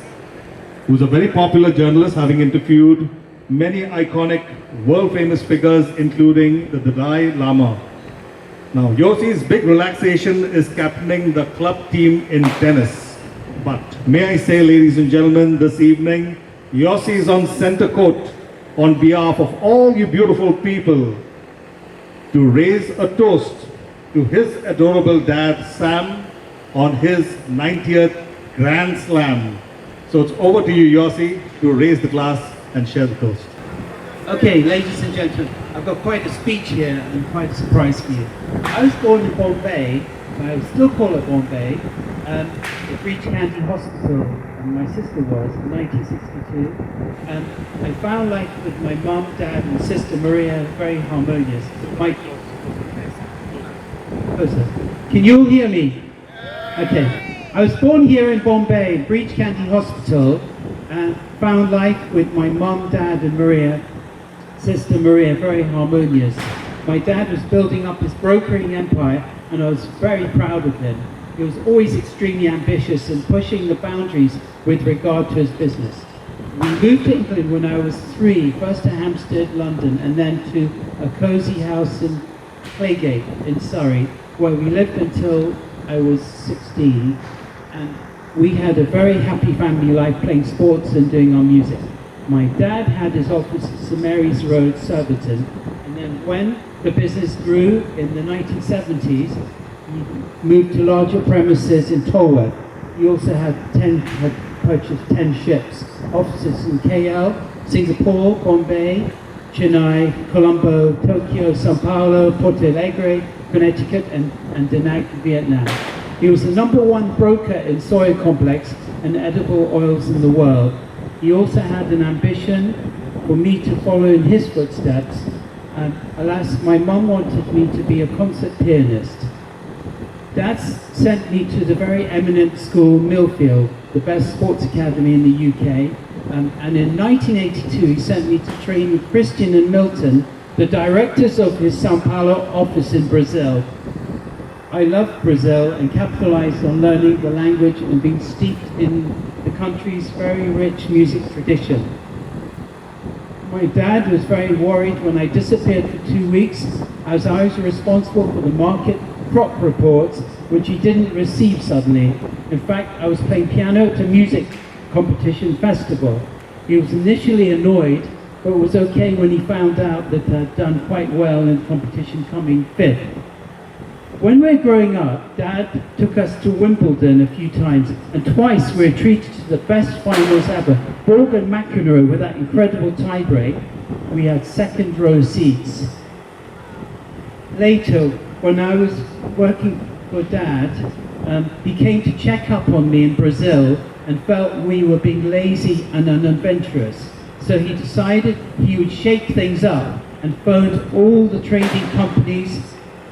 who's a very popular journalist, having interviewed many iconic, world-famous figures, including the Dalai Lama. Now, Yossi's big relaxation is captaining the club team in tennis. But may I say, ladies and gentlemen, this evening, Yossi is on center court on behalf of all you beautiful people to raise a toast to his adorable dad, Sam, on his 90th Grand Slam. So it's over to you, Yossi, to raise the glass and share the toast. Okay, ladies and gentlemen, I've got quite a speech here and quite a surprise for you. I was born in Bombay, I still call it Bombay, at Breach Candy Hospital, and my sister was, in 1962. I found life with my mum, dad, and sister Maria very harmonious. Can you all hear me? Okay. I was born here in Bombay, in Breach Candy Hospital, and found life with my mum, dad, and Maria, sister Maria, very harmonious. My dad was building up his brokering empire, and I was very proud of him. He was always extremely ambitious and pushing the boundaries with regard to his business. We moved to England when I was 3, first to Hampstead, London, and then to a cosy house in Claygate in Surrey, where we lived until I was 16. And we had a very happy family life, playing sports and doing our music. My dad had his office at St Mary's Road, Surbiton, and then when the business grew in the 1970s, he moved to larger premises in Tolworth. He also had purchased 10 ships, offices in KL, Singapore, Bombay, Chennai, Colombo, Tokyo, Sao Paulo, Porto Alegre, Connecticut, and Da Nang, Vietnam. He was the #1 broker in soy complex and edible oils in the world. He also had an ambition for me to follow in his footsteps, and alas, my mum wanted me to be a concert pianist. Dad sent me to the very eminent school, Millfield, the best sports academy in the UK, and in 1982 he sent me to train with Christian and Milton, the directors of his Sao Paulo office in Brazil. I loved Brazil and capitalized on learning the language and being steeped in the country's very rich music tradition. My dad was very worried when I disappeared for 2 weeks, as I was responsible for the market crop reports, which he didn't receive suddenly. In fact, I was playing piano at a music competition festival. He was initially annoyed, but it was okay when he found out that I'd done quite well in the competition, coming 5th. When we were growing up, Dad took us to Wimbledon a few times, and twice we were treated to the best finals ever. Borg and McEnroe, with that incredible tiebreak, we had second row seats. Later, when I was working for Dad, he came to check up on me in Brazil and felt we were being lazy and unadventurous. So he decided he would shake things up and phoned all the trading companies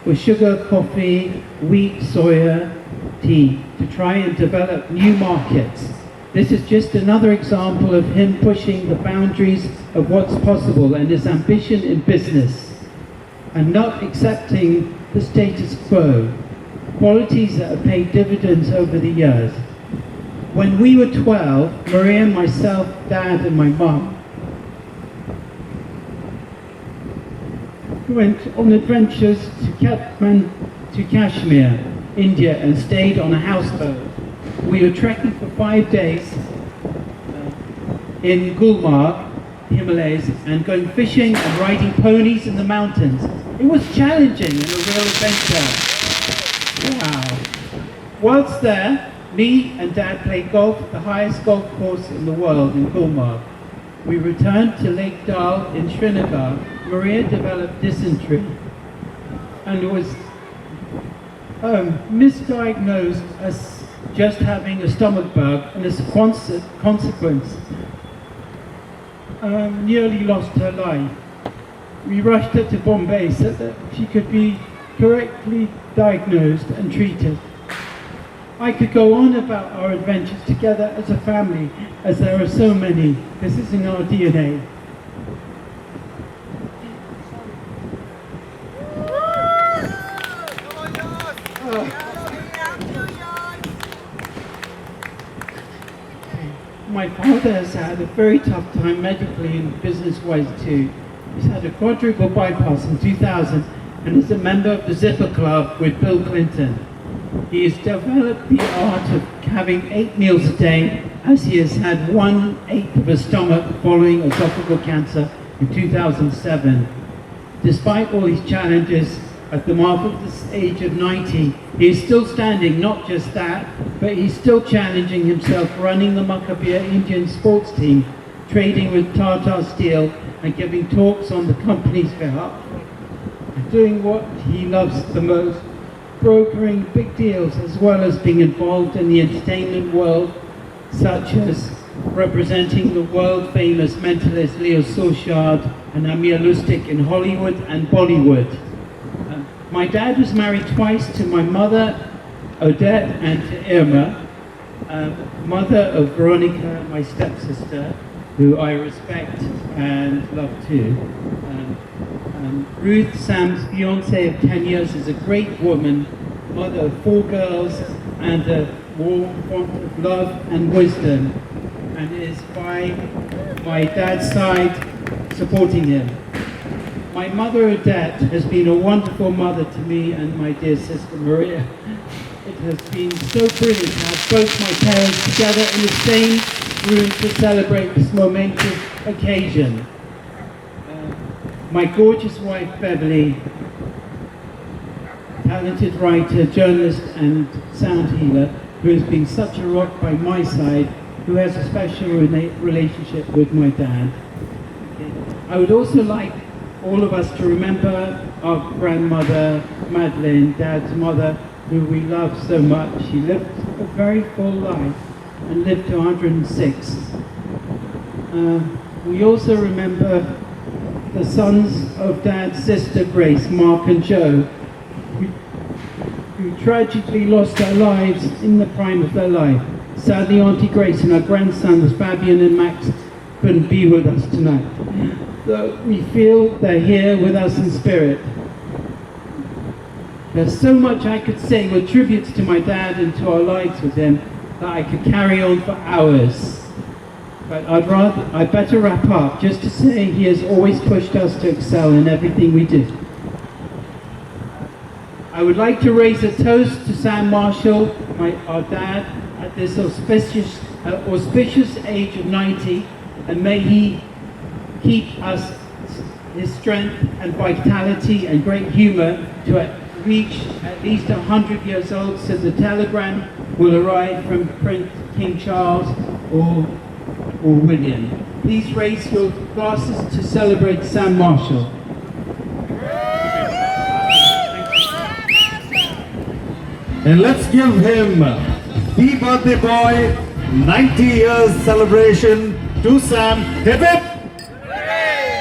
with sugar, coffee, wheat, soya, tea to try and develop new markets. This is just another example of him pushing the boundaries of what's possible and his ambition in business and not accepting the status quo, qualities that have paid dividends over the years. When we were 12, Maria, myself, Dad and my mum went on adventures to Kashmir, India, and stayed on a houseboat. We were trekking for 5 days in Gulmarg, Himalayas, and going fishing and riding ponies in the mountains. It was challenging and a real adventure. Wow. Whilst there, me and Dad played golf at the highest golf course in the world in Gulmarg. We returned to Lake Dal in Srinagar. Maria developed dysentery and was misdiagnosed as just having a stomach bug, and as a consequence, nearly lost her life. We rushed her to Bombay so that she could be correctly diagnosed and treated. I could go on about our adventures together as a family, as there are so many. This is in our DNA. My father has had a very tough time medically and business-wise too. He's had a quadruple bypass in 2000 and is a member of the Zipper Club with Bill Clinton. He has developed the art of having 8 meals a day, as he has had 1/8 of his stomach following esophageal cancer in 2007. Despite all these challenges, at the marvelous age of 90, he is still standing. Not just that, but he's still challenging himself, running the Maccabea Indian sports team, trading with Tata Steel, and giving talks on the company's behalf, and doing what he loves the most, brokering big deals, as well as being involved in the entertainment world, such as representing the world-famous mentalist Leo Sochard and Amir Lustig in Hollywood and Bollywood. My dad was married twice, to my mother, Odette, and to Irma, mother of Veronica, my stepsister, who I respect and love too. Ruth, Sam's fiancée of 10 years, is a great woman, mother of 4 girls, and a warm font of love and wisdom, and is by my dad's side supporting him. My mother Odette has been a wonderful mother to me and my dear sister Maria. It has been so brilliant to have both my parents together in the same room to celebrate this momentous occasion. My gorgeous wife Beverly, talented writer, journalist and sound healer, who has been such a rock by my side, who has a special relationship with my dad. I would also like all of us to remember our grandmother, Madeline, Dad's mother, who we love so much. She lived a very full life and lived to 106. We also remember the sons of Dad's sister Grace, Mark and Joe, who tragically lost their lives in the prime of their life. Sadly, Auntie Grace and her grandsons Fabian and Max couldn't be with us tonight. So we feel they're here with us in spirit. There's so much I could say with tributes to my dad and to our lives with him, that I could carry on for hours. But I'd better wrap up just to say he has always pushed us to excel in everything we do. I would like to raise a toast to Sam Marshall, our dad, at this auspicious age of 90, and may he keep us his strength and vitality and great humor to reach at least 100 years old, so the telegram will arrive from Prince King Charles or William. Please raise your glasses to celebrate Sam Marshall. And let's give him the birthday boy 90 years celebration to Sam. Hip hip!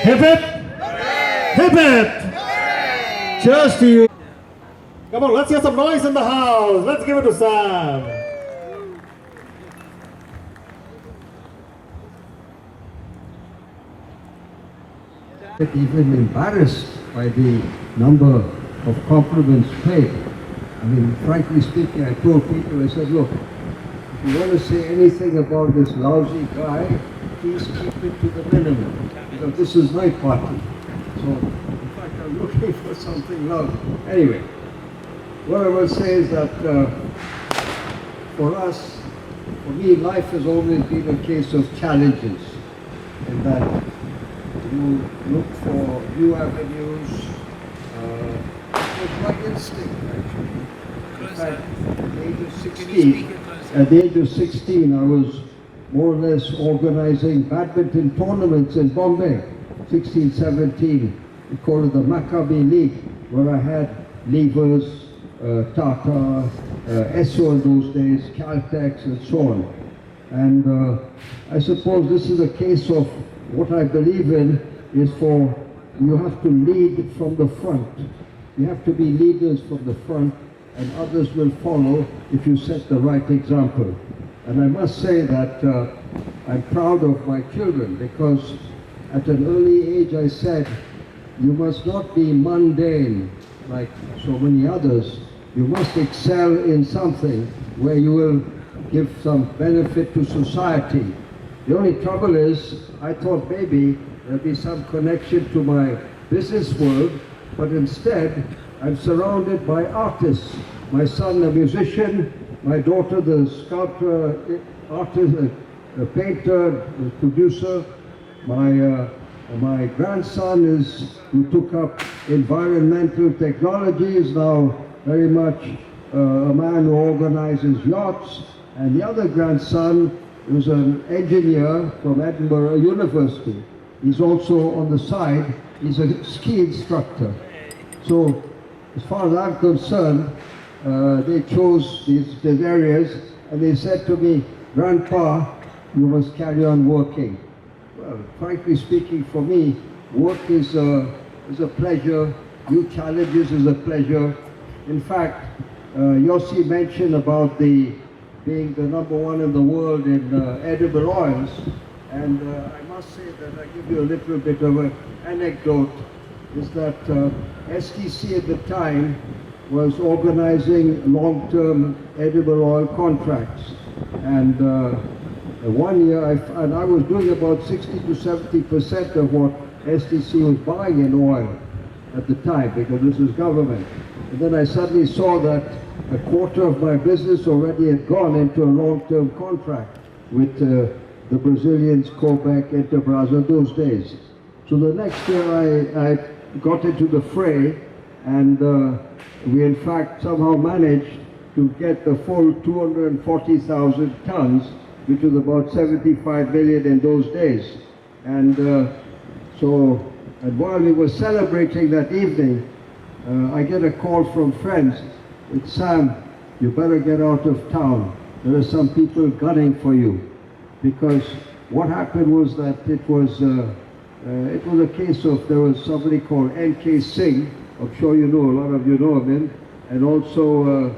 Hip hip! Hip hip! Cheers to you. Come on, let's get some noise in the house. Let's give it to Sam. Even embarrassed by the number of compliments paid. I mean, frankly speaking, I told people, I said, look, if you want to say anything about this lousy guy, please keep it to the minimum, because this is my party. So, in fact, I'm looking for something lousy. Anyway, what I will say is that for us, for me, life has always been a case of challenges, in that you look for new avenues. It was my instinct, actually. In fact, at the age of 16, I was more or less organizing badminton tournaments in Bombay. 16, 17, we called it the Maccabi League, where I had Levers, Tata, Esso in those days, Caltex, and so on. And I suppose this is a case of what I believe in is for you have to lead from the front. You have to be leaders from the front, and others will follow if you set the right example. And I must say that I'm proud of my children, because at an early age I said, you must not be mundane like so many others. You must excel in something where you will give some benefit to society. The only trouble is, I thought maybe there'll be some connection to my business world, but instead I'm surrounded by artists. My son, a musician, my daughter, the sculptor, artist, a painter, a producer. My grandson who took up environmental technology, is now very much a man who organizes yachts. And the other grandson is an engineer from Edinburgh University. He's also on the side, he's a ski instructor. So as far as I'm concerned, they chose these areas, and they said to me, Grandpa, you must carry on working. Well, frankly speaking, for me, work is a pleasure, new challenges is a pleasure. In fact, Yossi mentioned about being the #1 in the world in edible oils, and I must say that I give you a little bit of an anecdote, is that STC at the time was organizing long-term edible oil contracts, and one year I was doing about 60 to 70% of what STC was buying in oil at the time, because this is government. And then I suddenly saw that a quarter of my business already had gone into a long-term contract with the Brazilians, Kobec, Enterprise those days. So the next year I got into the fray, and we in fact somehow managed to get the full 240,000 tons, which was about 75 million in those days. And and while we were celebrating that evening, I get a call from friends. It's Sam, you better get out of town. There are some people gunning for you. Because what happened was that it was a case of, there was somebody called N.K. Singh, I'm sure you know, a lot of you know of him, and also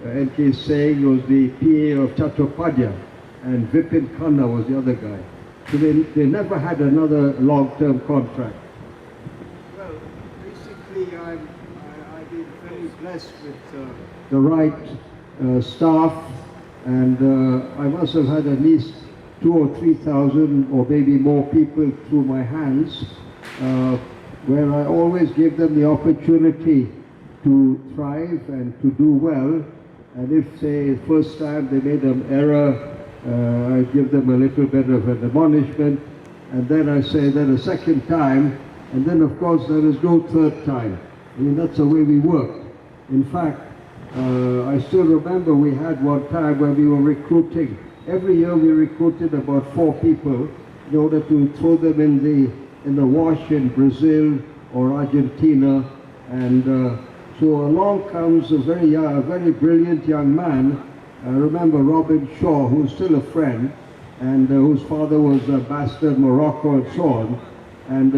N.K. Singh was the PA of Chattopadhyay, and Vipin Khanna was the other guy. So they never had another long-term contract. Well, basically I've been very blessed with the right staff and I must have had at least 2,000 or 3,000 or maybe more people through my hands, where I always give them the opportunity to thrive and to do well. And if, say, first time they made an error, I give them a little bit of an admonishment, and then I say that a second time, and then of course there is no third time. I mean, that's the way we work. In fact, I still remember we had one time when we were recruiting. Every year we recruited about 4 people in order to throw them in the wash in Brazil or Argentina, and so along comes a very brilliant young man. I remember Robin Shaw, who's still a friend, and whose father was ambassador in Morocco and so on. And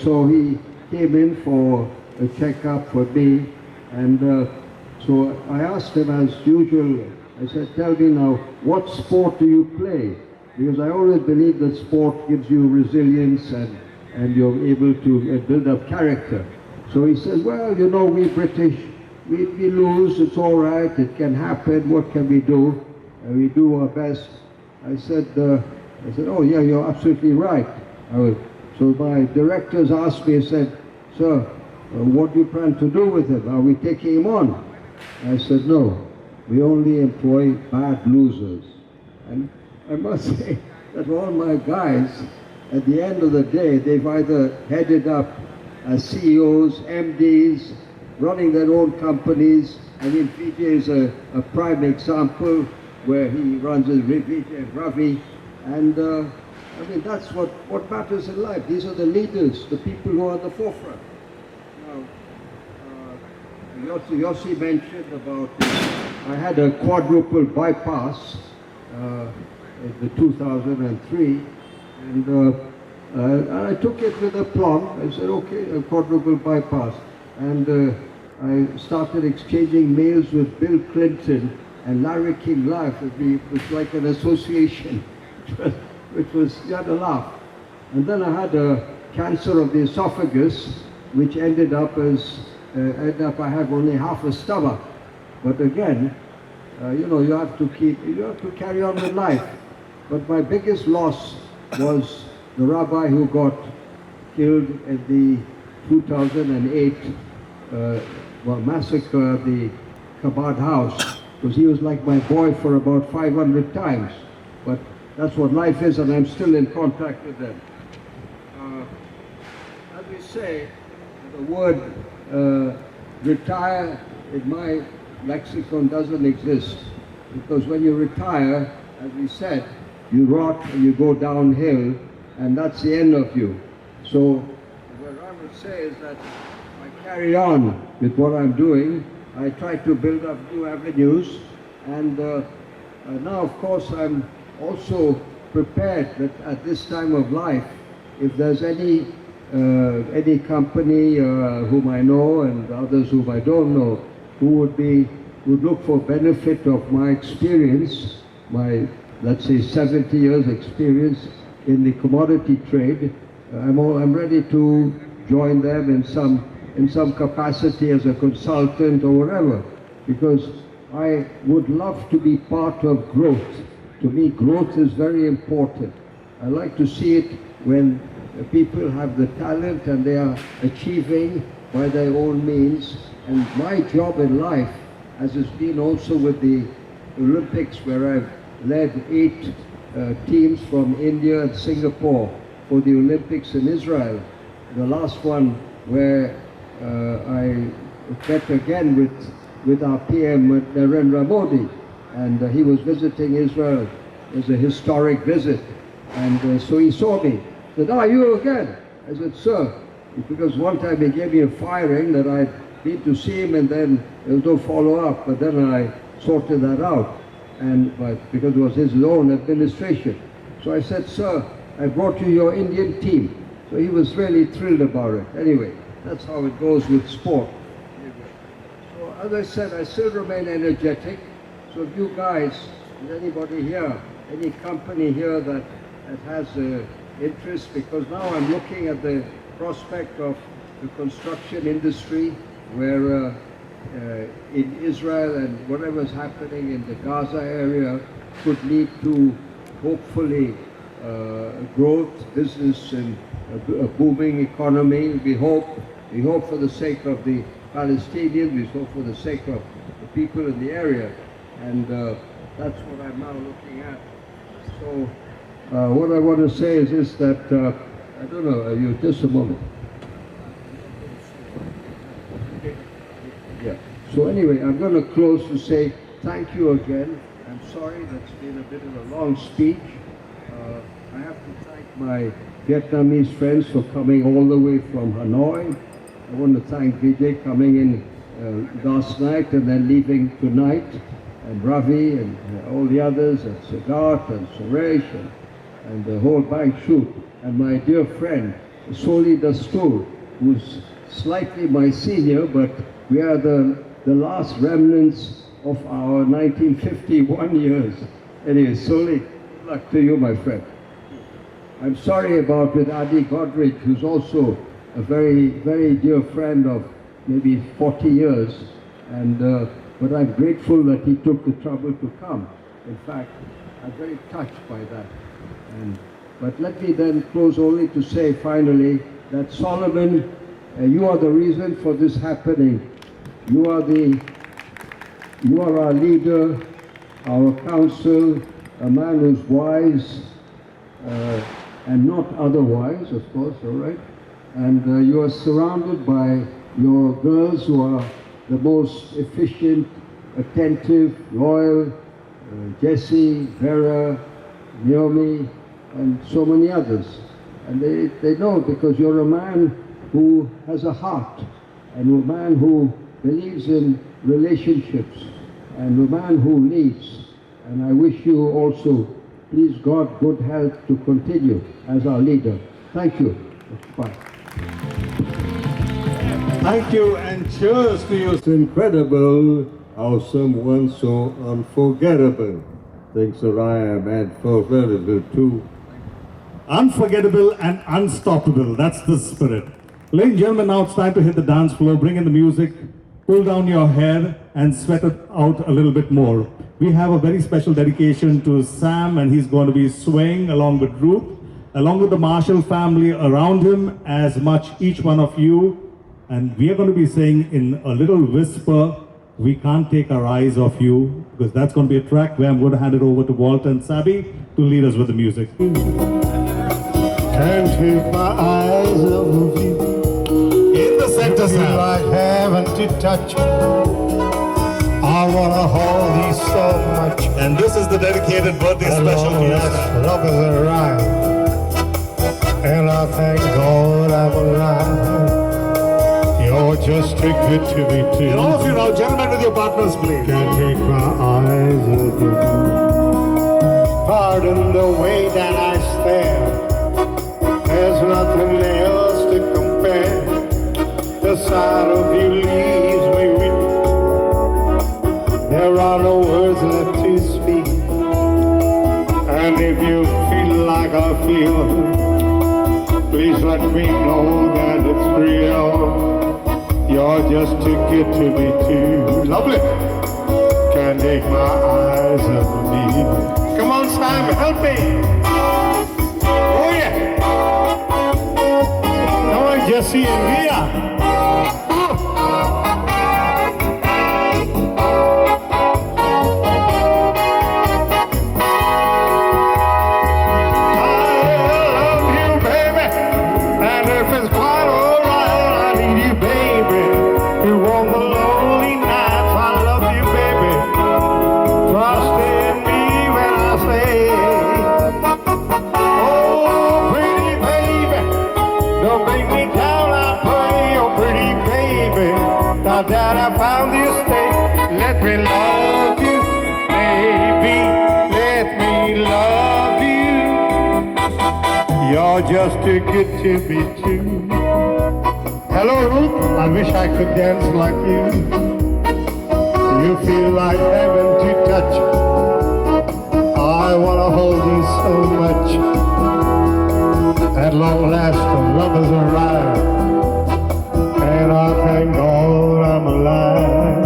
so he came in for a checkup for me, and so I asked him as usual, I said, tell me now, what sport do you play? Because I always believe that sport gives you resilience and you're able to build up character. So he said, well, you know, we British, we lose, it's all right, it can happen, what can we do? And we do our best. I said, oh yeah, you're absolutely right. So my directors asked me, said, sir, what do you plan to do with him? Are we taking him on? I said, no, we only employ bad losers. And I must say that all my guys, at the end of the day, they've either headed up as CEOs, MDs, running their own companies. I mean, Vijay is a prime example where he runs his Vijay and Ravi. And I mean, that's what matters in life. These are the leaders, the people who are at the forefront. Now, Yossi mentioned about, I had a quadruple bypass in 2003, and I took it with aplomb. I said, okay, a quadruple bypass. And I started exchanging mails with Bill Clinton and Larry King Live. It was like an association, which was, you had to laugh. And then I had a cancer of the esophagus, which ended up I had only half a stomach. But again, you know, you have to carry on with life. But my biggest loss was the rabbi who got killed at the 2008 massacre at the Chabad house, because he was like my boy for about 500 times. But that's what life is, and I'm still in contact with them. As we say, the word retire in my lexicon doesn't exist, because when you retire, as we said, you rot and you go downhill, and that's the end of you. So what I would say is that I carry on with what I'm doing. I try to build up new avenues, and now of course I'm also prepared that at this time of life, if there's any company whom I know and others whom I don't know, who would look for benefit of my experience, my, let's say, 70 years experience in the commodity trade, I'm ready to join them in some capacity as a consultant or whatever, because I would love to be part of growth. To me, growth is very important. I like to see it when people have the talent and they are achieving by their own means. And my job in life, as has been also with the Olympics, where I've led 8 teams from India and Singapore for the Olympics in Israel. The last one where I met again with our PM, Narendra Modi, and he was visiting Israel. It was a historic visit, and so he saw me. He said, "Ah, you again?" I said, "Sir," because one time he gave me a firing that I'd been to see him, and then there was no follow-up, but then I sorted that out, because it was his own administration. So I said, "Sir, I brought you your Indian team." So he was really thrilled about it. Anyway, that's how it goes with sport. So as I said, I still remain energetic. So if you guys, is anybody here, any company here that has interest, because now I'm looking at the prospect of the construction industry, where in Israel and whatever's happening in the Gaza area could lead to hopefully growth, business, and a booming economy. We hope for the sake of the Palestinians, we hope for the sake of the people in the area, and that's what I'm now looking at. So what I want to say is that, I don't know, you just a moment. Yeah. So anyway, I'm going to close to say thank you again. I'm sorry that's been a bit of a long speech. I have to thank my Vietnamese friends for coming all the way from Hanoi. I want to thank Vijay coming in last night and then leaving tonight, and Ravi and all the others, and Siddharth and Suresh and the whole bank shoot, and my dear friend Soli Dastur, who's slightly my senior, but we are the last remnants of our 1951 years. Anyway, Soli, good luck to you, my friend. I'm sorry about with Adi Godrej, who's also a very, very dear friend of maybe 40 years, and but I'm grateful that he took the trouble to come. In fact, I'm very touched by that. But let me then close only to say finally that Solomon, you are the reason for this happening. You are our leader, our counsel, a man who's wise and not otherwise, of course, all right? And you are surrounded by your girls who are the most efficient, attentive, loyal, Jessie, Vera, Naomi, and so many others. And they know, because you're a man who has a heart, and a man who believes in relationships, and a man who leads. And I wish you also, please God, good health to continue as our leader. Thank you. Bye. Thank you, and cheers to you. It's incredible how someone so unforgettable thinks that I am unforgettable too. Unforgettable and unstoppable, that's the spirit. Ladies and gentlemen, now it's time to hit the dance floor, bring in the music, pull down your hair and sweat it out a little bit more. We have a very special dedication to Sam, and he's going to be swaying along with Ruth, along with the Marshall family around him, as much each one of you. And we are going to be saying in a little whisper, "We can't take our eyes off you," because that's going to be a track where I'm going to hand it over to Walt and Sabi to lead us with the music. Can't take my eyes off of you. In the center, Sam. Sam. Like heaven to touch. I wanna hold you so much. And this is the dedicated birthday special to you, Sam. Love is arrived, and I thank God I'm alive. You're just too good to be true. And all of you now, gentlemen with your partners, please. Can't take my eyes off you. Pardon the way that I stare. There's nothing else to compare. The sight of you leaves me weak. There are no words left to speak. And if you feel like I feel, please let me know that it's real. You're just too good to be true. Lovely. Can't take my eyes off me. Come on, Sam, help me. Oh yeah. Come on, Jesse and Mia. Now that I found this day, let me love you, baby, let me love you. You're just too good to be true. Hello, Ruth, I wish I could dance like you. You feel like heaven to touch. I wanna hold you so much. At long last, the lovers arrive. And I thank God I'm alive.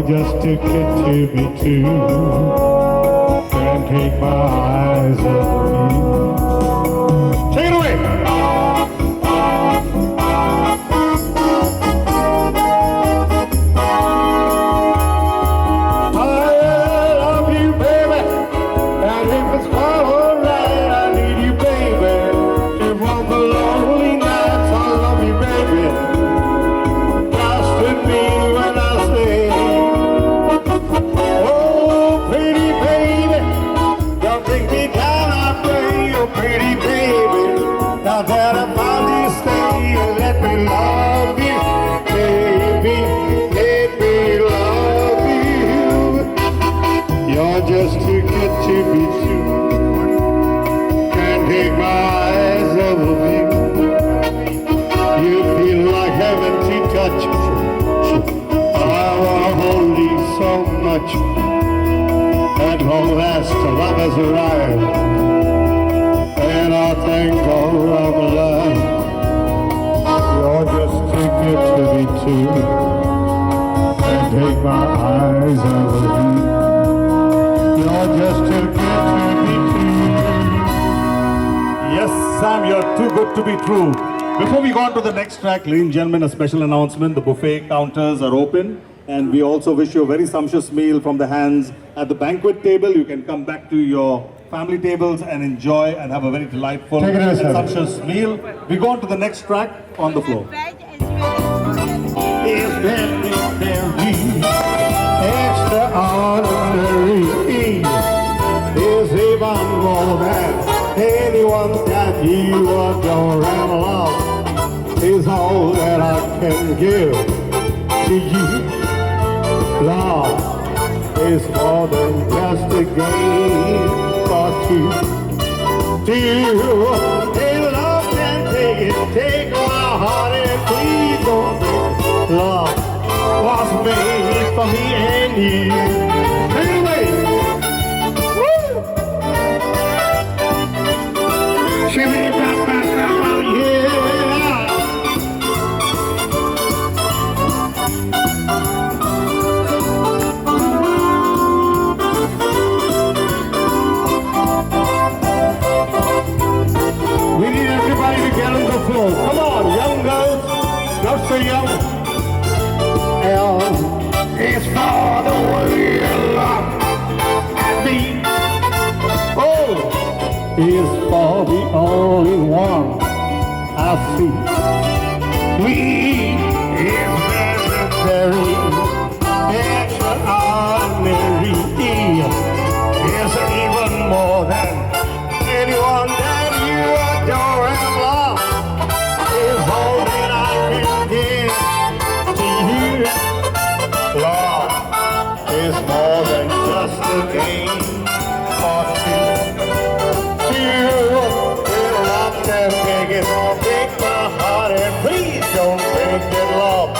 just too good to be true. Can't take my eyes off you. Take it away. I love you, baby, and if it's quite alright, I need you, baby, to run the lonely nights. I love you, baby. Trust in me when I say, oh, pretty baby, don't take me down, I pray. Oh, pretty baby, now that I finally stay, let me love you, baby, let me love you. You're just too good to be true. Can't take my eyes off of you. You feel like heaven to touch. I wanna hold you so much. At long last, love has arrived, and I thank God I'm alive. You're just too good to be true. Can't take my eyes off of you. You're just too good to be true. Yes, Sam, you're too good to be true. Before we go on to the next track, ladies and gentlemen, a special announcement. The buffet counters are open, and we also wish you a very sumptuous meal from the hands at the banquet table. You can come back to your family tables and enjoy and have a very delightful Take it away, and sir. sumptuous meal. We go on to the next track on the floor. Is very, very extraordinary. Is even more than anyone that you adore and love. Is all that I can give to you. Love is more than just a game for two. Hey, love can take my heart and please don't break. Love was made for me and you. Anyway, woo! Shimmy, yeah. We need everybody to get on the floor. Come on, young girls, not so young. L is for the way you look at me. O is for the only one I see. We is very extraordinary. Is even more than anyone that you adore and love. Is all that I can give to you. Love is more than just a game for two. Love can take it, take my heart and please don't think that love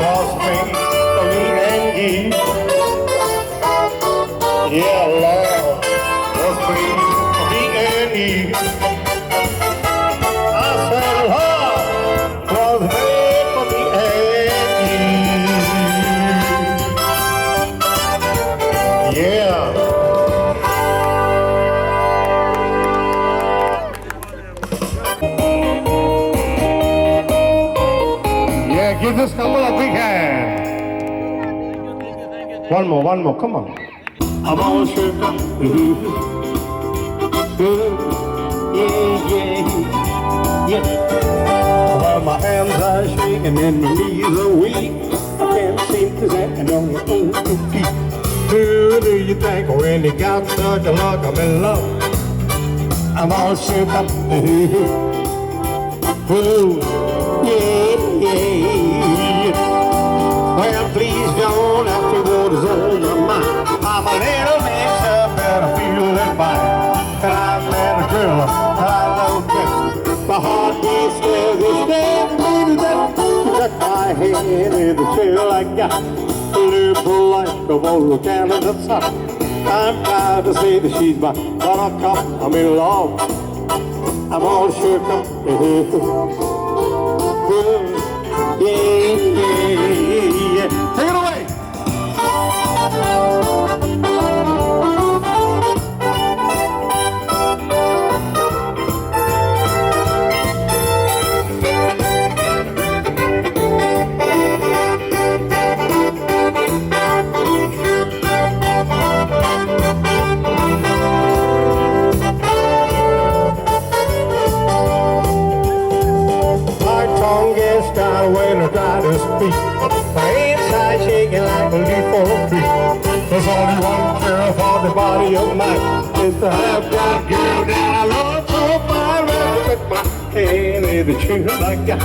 was made for me and you. Yeah, love was made for me and you. I said love was made for me and you. Yeah. Yeah, give this couple a big hand. One more, come on. I'm all shook up. Yeah. Well, my hands are shaking and my knees are weak. I can't seem to stand on my own two feet. Who do you think when you got such a luck? I'm in love. I'm all shook up. Ooh, yeah. Well, please don't have to go to zone of mine. I'm a little mixed up and I feel that fine. And I met a girl that I love best. My heart beats with this damn baby that took my head in the chill I got. Liberal like a volcano in the sun. I'm proud to say that she's my buttercup. I'm in love. I'm all shook up. Yeah. Take it away. when I try to speak. My inside shaking like a leaf on a tree. There's only one cure for the body of mine. It's to have that girl that I love so fine. Well, I took my hand in the children I got.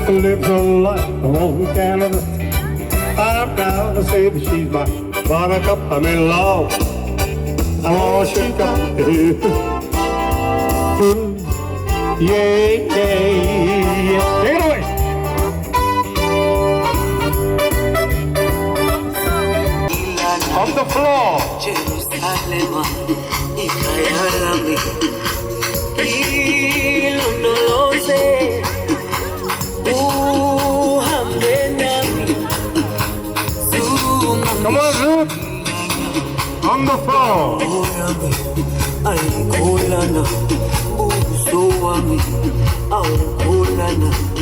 Lives a life on Canada. I'm proud to say that she's my buttercup. I'm in love. I want to shake up. Yeah, yeah, yeah. Take it away. On the floor. Come on, Ruth. On the floor. Ay, kulana, buso ami, ay kulana.